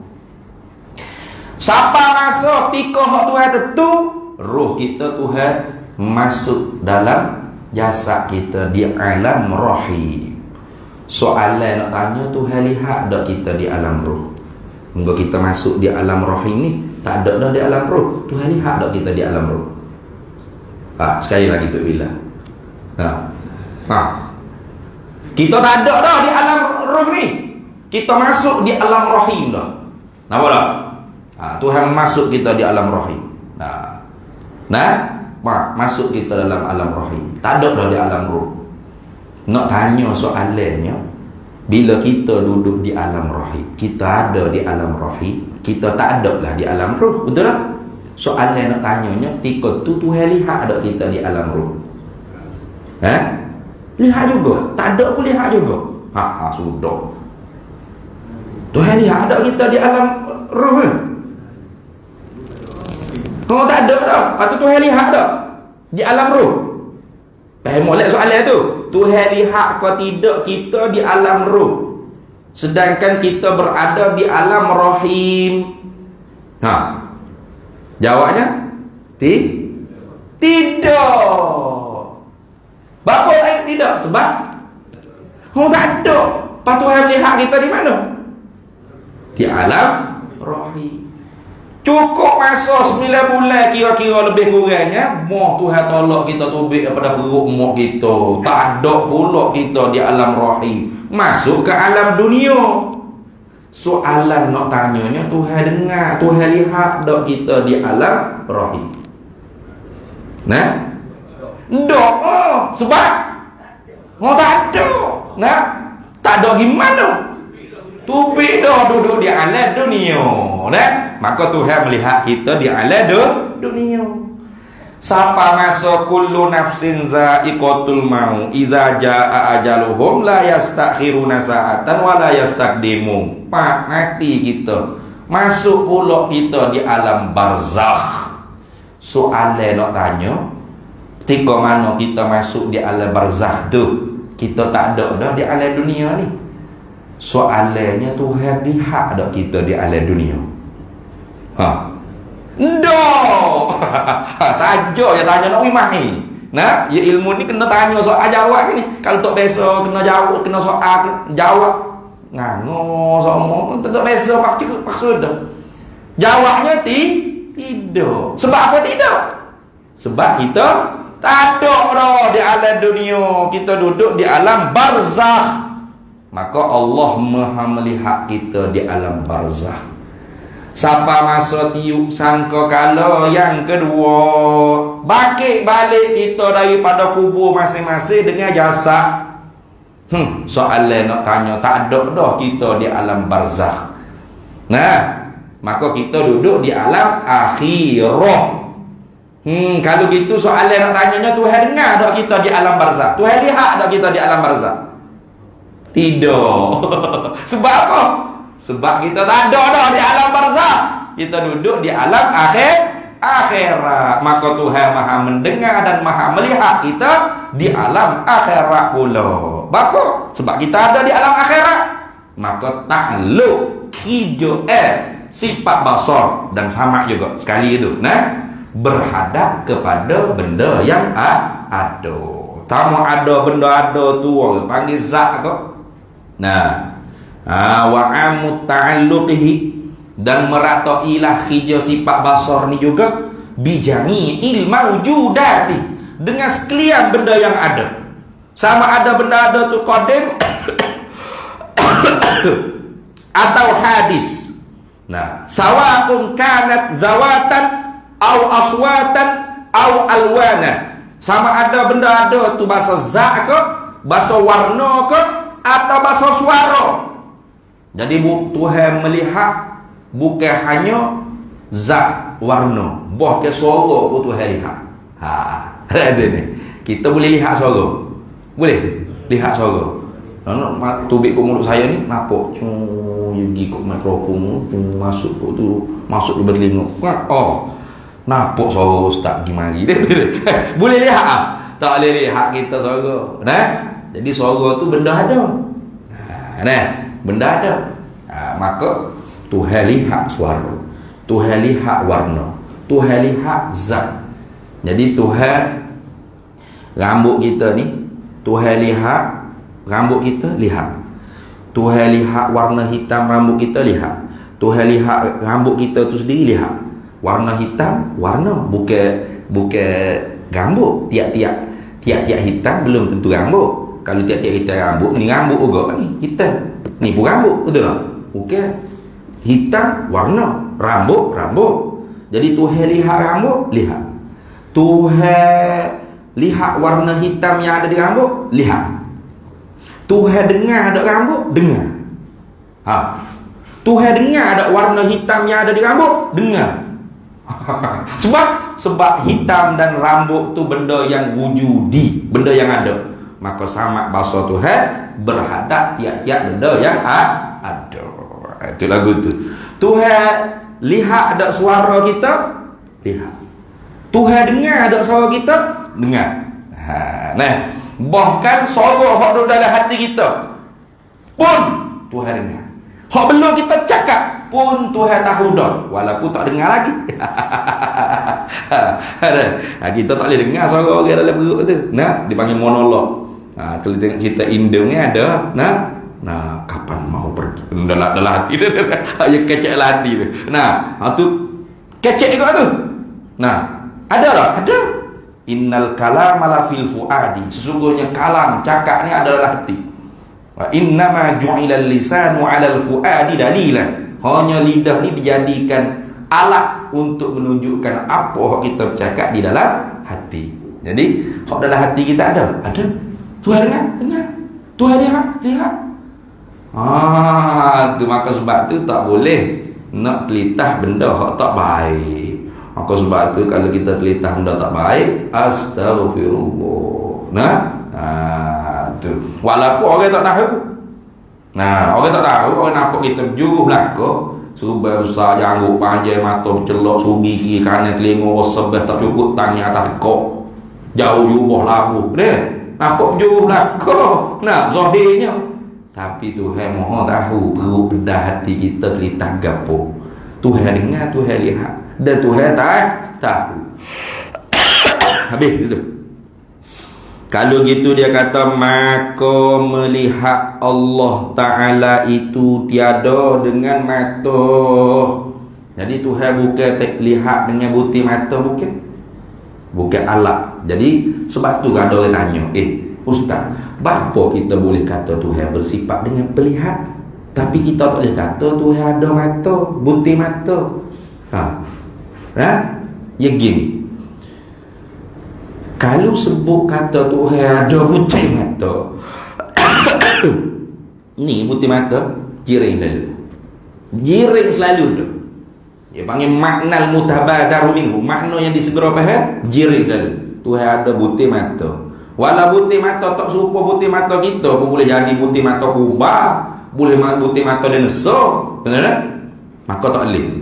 Siapa masuk ketika hak Tuhan tentu, roh kita Tuhan masuk dalam jasad kita di alam rahim. Soalan nak tanya, Tuhan lihat tak kita di alam roh? Moga kita masuk di alam rahim ni, tak ada dah di alam roh. Tuhan lihat tak kita di alam roh? Sekali lagi tu bila. Kita tak ada dah di alam roh ni. Kita masuk di alam rahim dah. Nampak tak? Tuhan masuk kita di alam rahim. Masuk kita dalam alam rahim. Tak ada dah di alam roh. Nak tanya soalannya, bila kita duduk di alam rahim, kita ada di alam rahim, kita tak ada lah di alam roh. Betul tak? Soalan nak tanyanya, ketika tu Tuhan lihat ada kita di alam roh? Lihat juga. Tak ada pun lihat juga. Sudah. Tuhan lihat ada kita di alam roh ke? Tak ada dah. Atau Tuhan lihat tak di alam roh? Faham molek soalan tu? Tuhan lihat ke tidak kita di alam roh, sedangkan kita berada di alam rahim? Jawabnya tidak. Bapa lain tidak? Sebab tak ada. Pak Tuhan lihat kita di mana? Di alam rahim. Cukup masa 9 bulan kira-kira lebih kurangnya, moh Tuhan tolak kita tubik daripada perut moh kita. Tak ada pula kita di alam rahim, masuk ke alam dunia. Soalan nak tanyanya, Tuhan dengar, Tuhan lihat tak kita di alam rahim? Sebab tak ada. Tak ada gimana? Tubik dah duduk di alam dunia. Maka Tuhan melihat kita di alam dunia. Siapa masa kullu nafsin za'iqatul maut, idza jaa ajaluhum la yastakhiruna sa'atan wa la yastaqdimun. Mati kita, masuk pula kita di alam barzakh. Soalan nak tanya, ketika mana kita masuk di alam barzakh tu, kita tak ada dah di alam dunia ni. Soalannya, Tuhan lihat tak kita di alam dunia? Saja je tanya nak imah ni. Ya ilmu ni kena tanya soal jawab ni. Kalau tak biasa kena jawab, kena soal jawab ngano semua tak biasa pakcik dah. Jawabnya tidak. Sebab apa tidak? Sebab kita tak ada dah di alam dunia. Kita duduk di alam barzakh. Maka Allah Maha melihat kita di alam barzakh. Siapa masa tiup sangka kala yang kedua, bangkit balik kita daripada kubur masing-masing dengan jasad. Soalan nak tanya, tak ada dah kita di alam barzakh. Maka kita duduk di alam akhirah. Kalau gitu soalan nak tanyanya, Tuhan dengar tak kita di alam barzakh? Tuhan lihat tak kita di alam barzakh? Tidak. Sebab apa? Sebab kita tak ada dah di alam barzakh. Kita duduk di alam akhirat. Maka Tuhan Maha mendengar dan Maha melihat kita di alam akhirat pula. Bapa? Sebab kita ada di alam akhirat. Maka ta'alluq hijau sifat basar dan sama juga sekali itu. Berhadap kepada benda yang ada. Tamu ada benda ada tu panggil zat kau. Wa amut ta'alluqihi, dan meratailah hijau sifat basar ni juga bijami ilmu wujudati, dengan sekalian benda yang ada. Sama ada benda ada tu qadim atau hadis. Sawa'un kanat zawatan au aswatan au alwana. Sama ada benda ada tu bahasa zat ke, bahasa warna ke, atau bahasa suara. Jadi Tuhan melihat bukan hanya zat warna, bahkan suara pun Tuhan lihat. Ada ni. Kita boleh lihat suara. Boleh lihat suara. Nak tubik kat mulut saya ni nampak pergi kat mikrofon masuk kat tu, masuk di telinga. Oh. Nampak suara ustaz pergi mari. Boleh lihat ah? Tak boleh lihat kita suara. Nah. Jadi suara tu benda ada. Nah, benda ada. Maka Tuhan lihat suara. Tuhan lihat warna. Tuhan lihat zat. Jadi Tuhan rambut kita ni, Tuhan lihat rambut kita, lihat. Tuhan lihat warna hitam rambut kita, lihat. Tuhan lihat rambut kita tu sendiri, lihat. Warna hitam, warna, bukan rambut. Tiap-tiap hitam belum tentu rambut. Kalau tiap-tiap hitam rambut, ni rambut juga ni, hitam. Ni pun rambut, betul tak? Bukan. Hitam, warna. Rambut. Jadi Tuhan lihat rambut, lihat. Tuhan lihat warna hitam yang ada di rambut, lihat. Tuhan dengar ada rambut, dengar. Tuhan dengar ada warna hitam yang ada di rambut, dengar. Sebab hitam dan rambut tu benda yang wujudi, benda yang ada. Maka sama bahasa Tuhan berhadap tiap-tiap benda yang ada. Itu lagu tu. Tuhan lihat ada suara kita, lihat. Tuhan dengar ada suara kita, dengar. Nah, bahkan suara hak duduk dalam hati kita pun Tuhan dengar. Hak belum kita cakap pun Tuhan tahu dah, walaupun tak dengar lagi. Kita tak boleh dengar suara orang dalam perut tu. Nah, dipanggil monolog. Kalau tengok cerita Indo ni ada, nah, kapan mau pergi? Dalam hati dia. Ya kecek dalam hati tu. Nah, tu kecek juga tu. Nah, ada tak? Ada. Innal kalama la fil fuadi. Sesungguhnya kalam, cakap ni adalah hati. Wa innama ju'ilal lisanu 'alal fuadi dalilan. Hanya lidah ni dijadikan alat untuk menunjukkan apa yang kita bercakap di dalam hati. Jadi, hak dalam hati kita ada. Tuhan dengar. Tuhan lihat. Tu maka sebab tu tak boleh nak telitah benda hak tak baik. Maka sebab tu kalau kita telitah benda tak baik, astagfirullah. Tu. Walaupun orang tak tahu. Orang tak tahu, orang nampak kita berjuru belakang, subah besar janggut panjang mata bercelok sugi kiri kanan telinga wasabah tak cukup tanya atas tekok. Jauh jubah labu. Nampak berjuru belakang. Zahirnya. Tapi Tuhan Maha tahu perut bedah hati kita telitah gapo. Tuhan dengar, Tuhan lihat, dan Tuhan tahu. Habis itu. Kalau gitu dia kata maka melihat Allah Ta'ala itu tiada dengan mata. Jadi Tuhan bukan lihat dengan butir mata, bukan alat. Jadi sebab tu ada orang tanya, Ustaz, bapa kita boleh kata Tuhan bersifat dengan pelihat, tapi kita tak boleh kata Tuhan ada mata, butir mata. Ya gini. Kalau sebut kata Tuhan ada butir mata, ni butir mata jiring dulu. Jiring selalu tu. Dia panggil maknal mutabadaru minhu, makna yang disegera faham, jiring selalu. Tuhan ada butir mata. Walau butir mata tak serupa butir mata kita pun boleh jadi butir mata kubah, boleh butir mata dinosaur, betul tak? Maka tak boleh.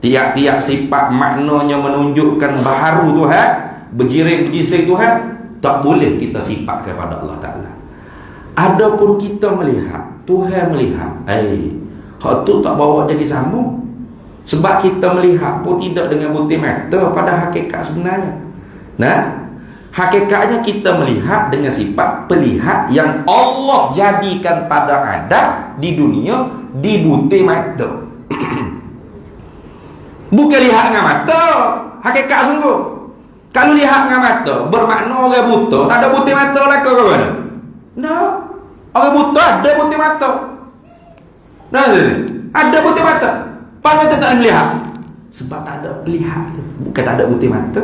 Tiap-tiap sifat maknanya menunjukkan baharu Tuhan, berjiring-berjising Tuhan, tak boleh kita sifat kepada Allah Ta'ala. Adapun kita melihat, Tuhan melihat, hak tu tak bawa jadi sambung. Sebab kita melihat pun tidak dengan butir mata pada hakikat sebenarnya. Hakikatnya kita melihat dengan sifat pelihat yang Allah jadikan pada adat di dunia di butir mata. Bukan lihat dengan mata, hakikat sungguh. Kalau lihat dengan mata, bermakna orang buta tak ada butir mata lah ke mana? Orang buta ada butir mata. Ada butir mata. Pasal tak boleh melihat. Sebab tak ada pelihat tu. Bukan tak ada butir mata.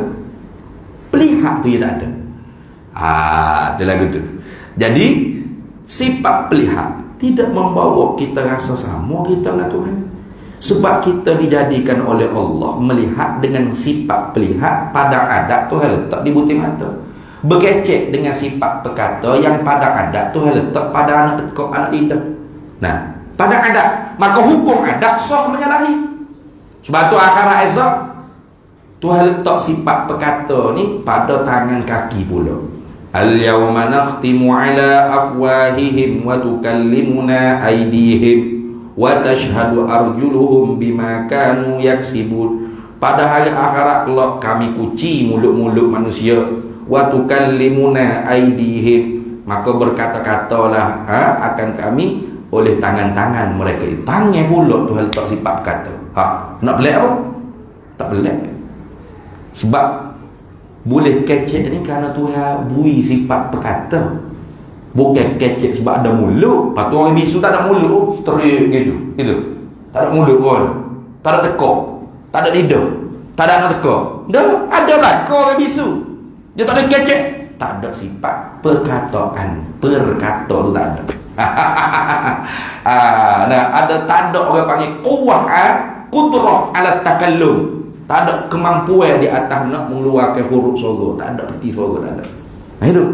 Pelihat tu dia tak ada. Itu lagu tu. Jadi sifat pelihak tidak membawa kita rasa sama kita dengan Tuhan. Sebab kita dijadikan oleh Allah melihat dengan sifat pelihak pada adat Tuhan letak di butir mata. Berkecek dengan sifat perkata yang pada adat Tuhan letak pada anak tekuk, anak lidah. Nah, pada adat, maka hukum adat sah menyalahi. Sebab tu akhirat esok Tuhan letak sifat perkata ni pada tangan kaki pula. Al-yawma nakhtimu ala afwahihim wa tukallimuna aydihim wa tashhadu arjuluhum bima kanu yaksibun. Pada hari akhirat kelak kami kunci mulut-mulut manusia, wa tukallimuna aydihim, maka berkata-katalah akan kami oleh tangan-tangan mereka. Tangan pula Tuhan letak sifat kata. Nak pelik apa? Tak pelik. Sebab boleh kecek ni kerana Tuhan bui sifat perkata. Bukan kecek sebab ada mulut. Lepas tu orang bisu tak ada mulut, straight gitu. Tak ada mulut pun. Tak ada tekuk, tak ada lidah, tak ada anak tekuk. Dah ada lah orang bisu. Dia tak ada kecek. Tak ada sifat perkataan. Perkata tu tak ada. Nah, ada tak ada orang panggil quwwah, qudrah ala takallum. Tak ada kemampuan di atas nak mengeluarkan huruf suara. Tak ada peti suara, tak ada. Nah itu.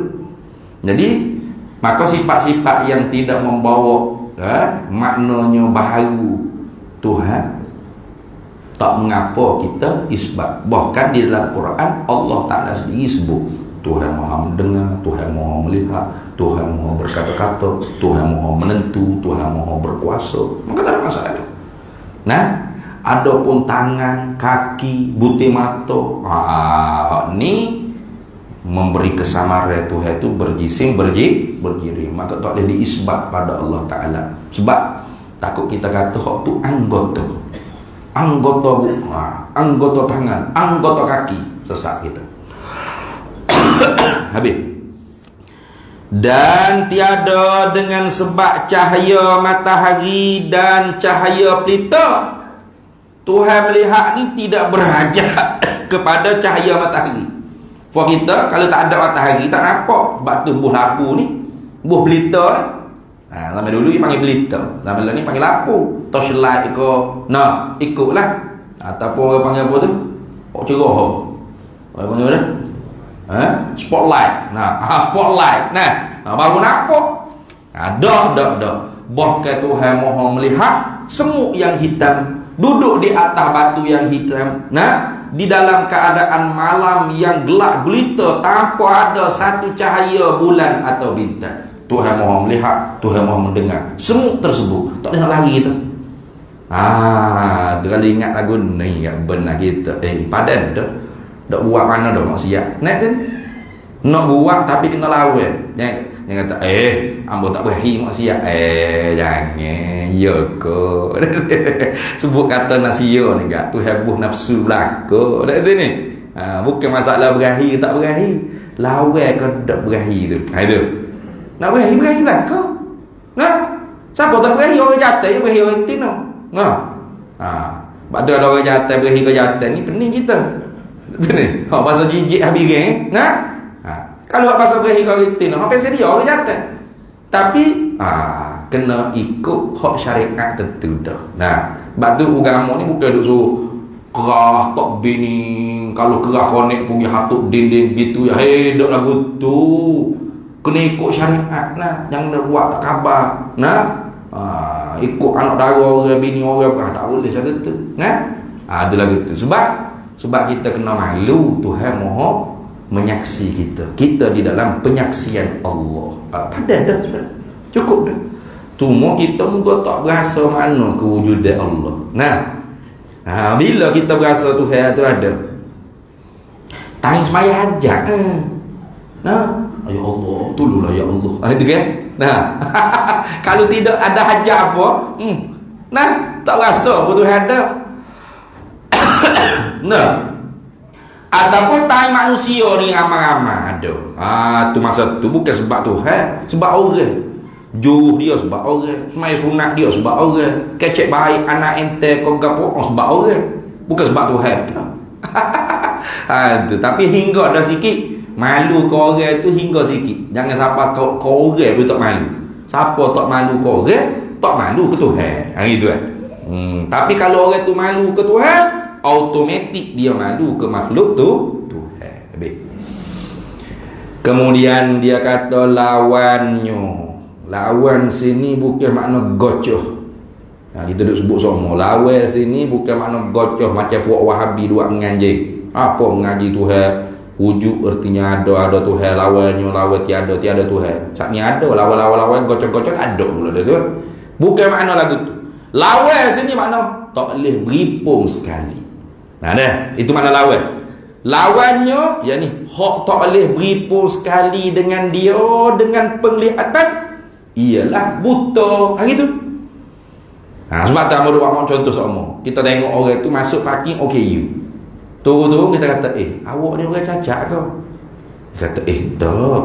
Jadi maka sifat-sifat yang tidak membawa maknanya baharu Tuhan, tak mengapa kita isbat. Bahkan di dalam Quran Allah Ta'ala sendiri sebut Tuhan Maha mendengar, Tuhan Maha melihat, Tuhan Maha berkata-kata, Tuhan Maha menentu, Tuhan Maha berkuasa. Maka tak ada masalah. Nah, adapun tangan, kaki, butir mata, ni memberi kesamaran Tuhan itu berjisim, berdiri. Maka tak boleh diisbat pada Allah Ta'ala. Sebab takut kita kata hak tu anggota tangan, anggota kaki, sesat kita. Habis. Dan tiada dengan sebab cahaya matahari dan cahaya pelita Tuhan melihat ni tidak berhajat kepada cahaya matahari. For kita kalau tak ada matahari tak nampak. Sebab tu buh lampu ni, buh pelita ni. Zaman dulu dia panggil pelita, zaman ni panggil lampu. Torchlight ikutlah. Ataupun orang panggil apa tu? Cerah. Orang panggil apa? Spotlight. Spotlight. Baru nampak. Dah. Bahkan Tuhan Maha melihat semut yang hitam duduk di atas batu yang hitam. Di dalam keadaan malam yang gelap gulita tanpa ada satu cahaya bulan atau bintang. Tuhan Maha melihat, Tuhan Maha mendengar semut tersebut. Tak boleh nak lari kita. Kalau ingat lagu ni benar kita. Padan dah. Dak buat mana dah maksiat. Nak kan? Nak buat tapi kena lawan. Jangan kata ambo tak berahi maksiat. Jangan. Ya ke? Sebut kata nasiya ni gak tu habuh nafsu belaka. Dak ni. Bukan masalah berahi ke tak berahi. Lawan ke tak berahi tu. Itu. Nak berahi belaka. Siapa tak berahi orang jatuh, berahi orang tino. Sebab tu ada orang jatuh berahi ke jatuh ni pening kita. Betul ni. Pasal jijik habis geng. Kalau pasal berahi kau ritin, pasal dia orang jatuh. Tapi kena ikut hak syariat tentu dah. Sebab tu agama ni bukan duk suruh kerah tak bini. Kalau kerah konek pergi hatuk dinding gitu ya. Duk lagu tu. Kena ikut syariat lah. Jangan nak buat tak khabar. Ikut anak dara orang, bini orang, tak boleh macam tu. Itu lagu tu. Sebab kita kena malu Tuhan Maha menyaksi kita. Kita di dalam penyaksian Allah. Padan dah sudah. Cukup dah. Cuma kita muka tak berasa mana kewujudan Allah. Bila kita berasa Tuhan tu ada, tangis semaya hajat. Ya Allah, tolonglah ya Allah. Itu kan? Kalau tidak ada hajat apa, tak rasa pun Tuhan ada. Ataupun time manusia ni ramai-ramai ada. Tu masa tu bukan sebab Tuhan, sebab orang. Juruh dia sebab orang, semai sunat dia sebab orang, kecek baik anak ente kau gapo sebab orang, bukan sebab Tuhan. Tapi hingga ada sikit Malu ke orang tu hingga sikit. Jangan siapa kau orang pun tak malu. Siapa tak malu ke orang, tak malu ke Tuhan. Gitu kan. Tapi kalau orang tu malu ke Tuhan, automatik dia malu ke makhluk tu Tuhan. Habis. Kemudian dia kata lawannya. Lawan sini bukan makna gocoh. Kita duk sebut semua. Lawan sini bukan makna gocoh macam fuak Wahabi dua mengaji. Apa mengaji Tuhan? Wujud artinya ada Tuhan. Lawannya lawan tiada Tuhan. Saknya ada lawan gocok-gocok ada pula dia tu. Bukan makna lagu tu. Lawan sini makna tak boleh beripung sekali. Nah dah, itu makna lawan. Lawannya yakni hak tak boleh beripung sekali dengan dia dengan penglihatan ialah buta. Gitu. Sebab tak mahu buat contoh sama. Kita tengok orang tu masuk parking OKU. Turun-turun kita kata, awak ni orang cacat ke? Dia kata, tak.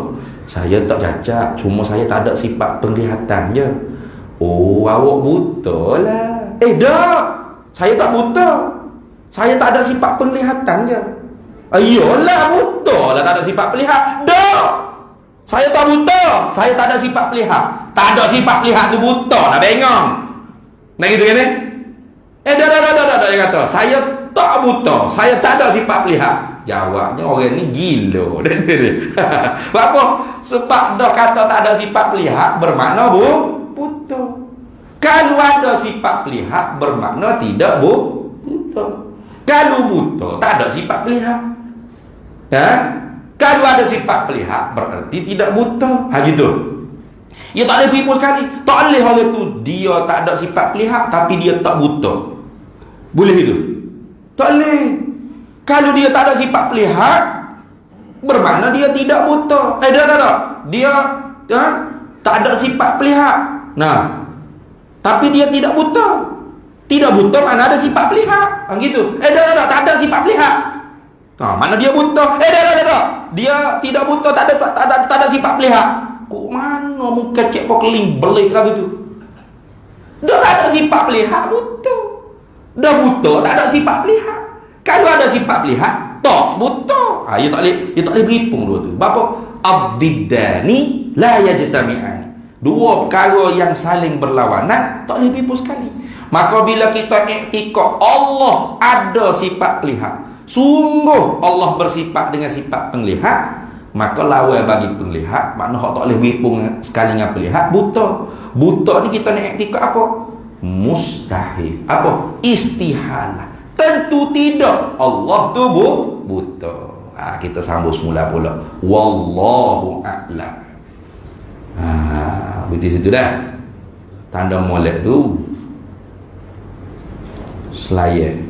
Saya tak cacat. Cuma saya tak ada sifat penglihatan je. Oh, awak buta lah. Tak. Saya tak buta. Saya tak ada sifat penglihatan je. Iyalah buta lah tak ada sifat pelihak. Tak. Saya tak buta. Saya tak ada sifat pelihak. Tak ada sifat pelihak tu buta lah bengong. Nah gitu kan dah dia kata, saya tak buta. Saya tak ada sifat pelihak. Jawabnya orang ni gila. Sebab apa? Sebab dah kata tak ada sifat pelihak bermakna buta. Kalau ada sifat pelihak bermakna tidak buta. Kalau buta tak ada sifat pelihak. Kalau ada sifat pelihak berarti tidak buta. Gitu. Ya tak boleh beripun sekali. Tak boleh orang tu dia tak ada sifat pelihak tapi dia tak buta. Boleh itu? Tak boleh. Kalau dia tak ada sifat pelihak bermakna dia tidak buta. Dia tak ada sifat pelihak. Nah, tapi dia tidak buta. Tidak buta mana ada sifat pelihak. Gitu. Tak ada sifat pelihak. Mana dia buta? Dia tidak buta, tak ada sifat pelihak. Kok mana muka cek pokeling belik lah gitu. Dah tak ada sifat pelihak, buta. Dah buta, tak ada sifat pelihak. Kalau ada sifat pelihak, tak buta. Dia tak boleh beripung dua tu. Bapa abdidani la yajtami'ani. Dua perkara yang saling berlawanan tak boleh beripung sekali. Maka bila kita iktikad Allah ada sifat pelihak, sungguh Allah bersifat dengan sifat penglihak, maka lawan bagi penglihak makna hak tak boleh beripung sekali dengan pelihak buta. Buta ni kita nak iktikad apa? Mustahil. Apa? Istihalah. Tentu tidak. Allah tu buta. Kita sambung semula pula. Wallahu a'lam. Betul situ dah. Tanda molek tu selayan.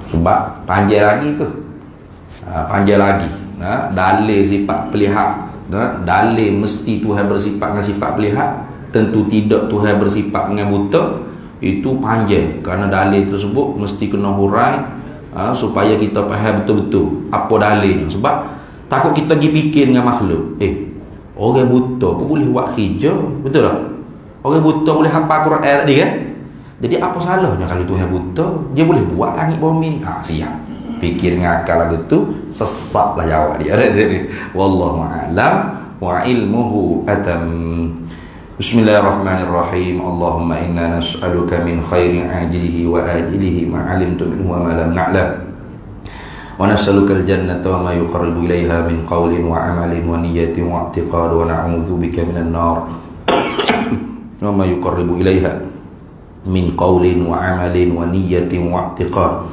Sebab panjang lagi tu. Panjang lagi. Dalil sifat pelihak. Dalil mesti Tuhan bersifat dengan sifat pelihak. Tentu tidak Tuhan bersifat dengan buta. Itu panjang. Kerana dalil tersebut mesti kena hurai supaya kita faham betul-betul apa dalilnya. Sebab takut kita pergi fikir dengan makhluk. Orang buta pun boleh buat kerja. Betul tak? Orang buta boleh hafal Quran tadi kan? Jadi apa salahnya kalau Tuhan buta, dia boleh buat langit bumi ni? Siap. Fikir dengan akal lagu tu, sesatlah jawab dia. Wallahu a'lam wa ilmuhu atam. Bismillahirrahmanirrahim. Allahumma inna nas'aluka min khairin ajilihi wa ajilihi ma 'alimtu minhu wa ma lam na'lam. Wa nas'aluka al-jannata wa ma yuqarribu ilayha min qawlin wa 'amalin wa niyyatin wa i'tiqad wa na'udzu bika minan nar wa ma yuqarribu ilayha min qawlin wa 'amalin wa niyyatin wa i'tiqad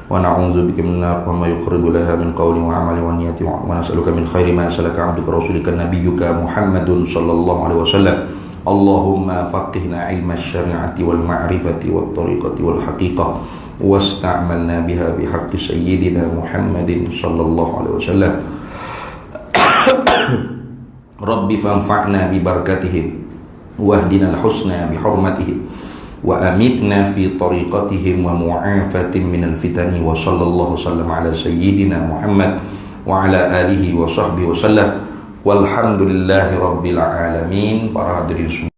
wa na'udzu bika minan nar wa ma yuqarribu ilayha min qawlin wa 'amalin wa niyyatin wa nas'aluka min khairi ma salaka 'abduka rasulika nabiyyuka Muhammadun sallallahu alaihi wasallam. Allahumma faqihna ilma syari'ati wal ma'rifati wat tariqati wal haqiqah wasta'malna biha bihaqqi sayyidina Muhammadin sallallahu alaihi wasallam. Rabbi fanfa'na bi barakatihim wahdina al-husna bi hurmatihim wa amitna fi tariqatihim wa mu'afatin minal fitani wa sallallahu sallam ala sayyidina Muhammad wa ala alihi wa sahbihi wa sallam. Walhamdulillahi rabbil alamin. Para hadirin semua.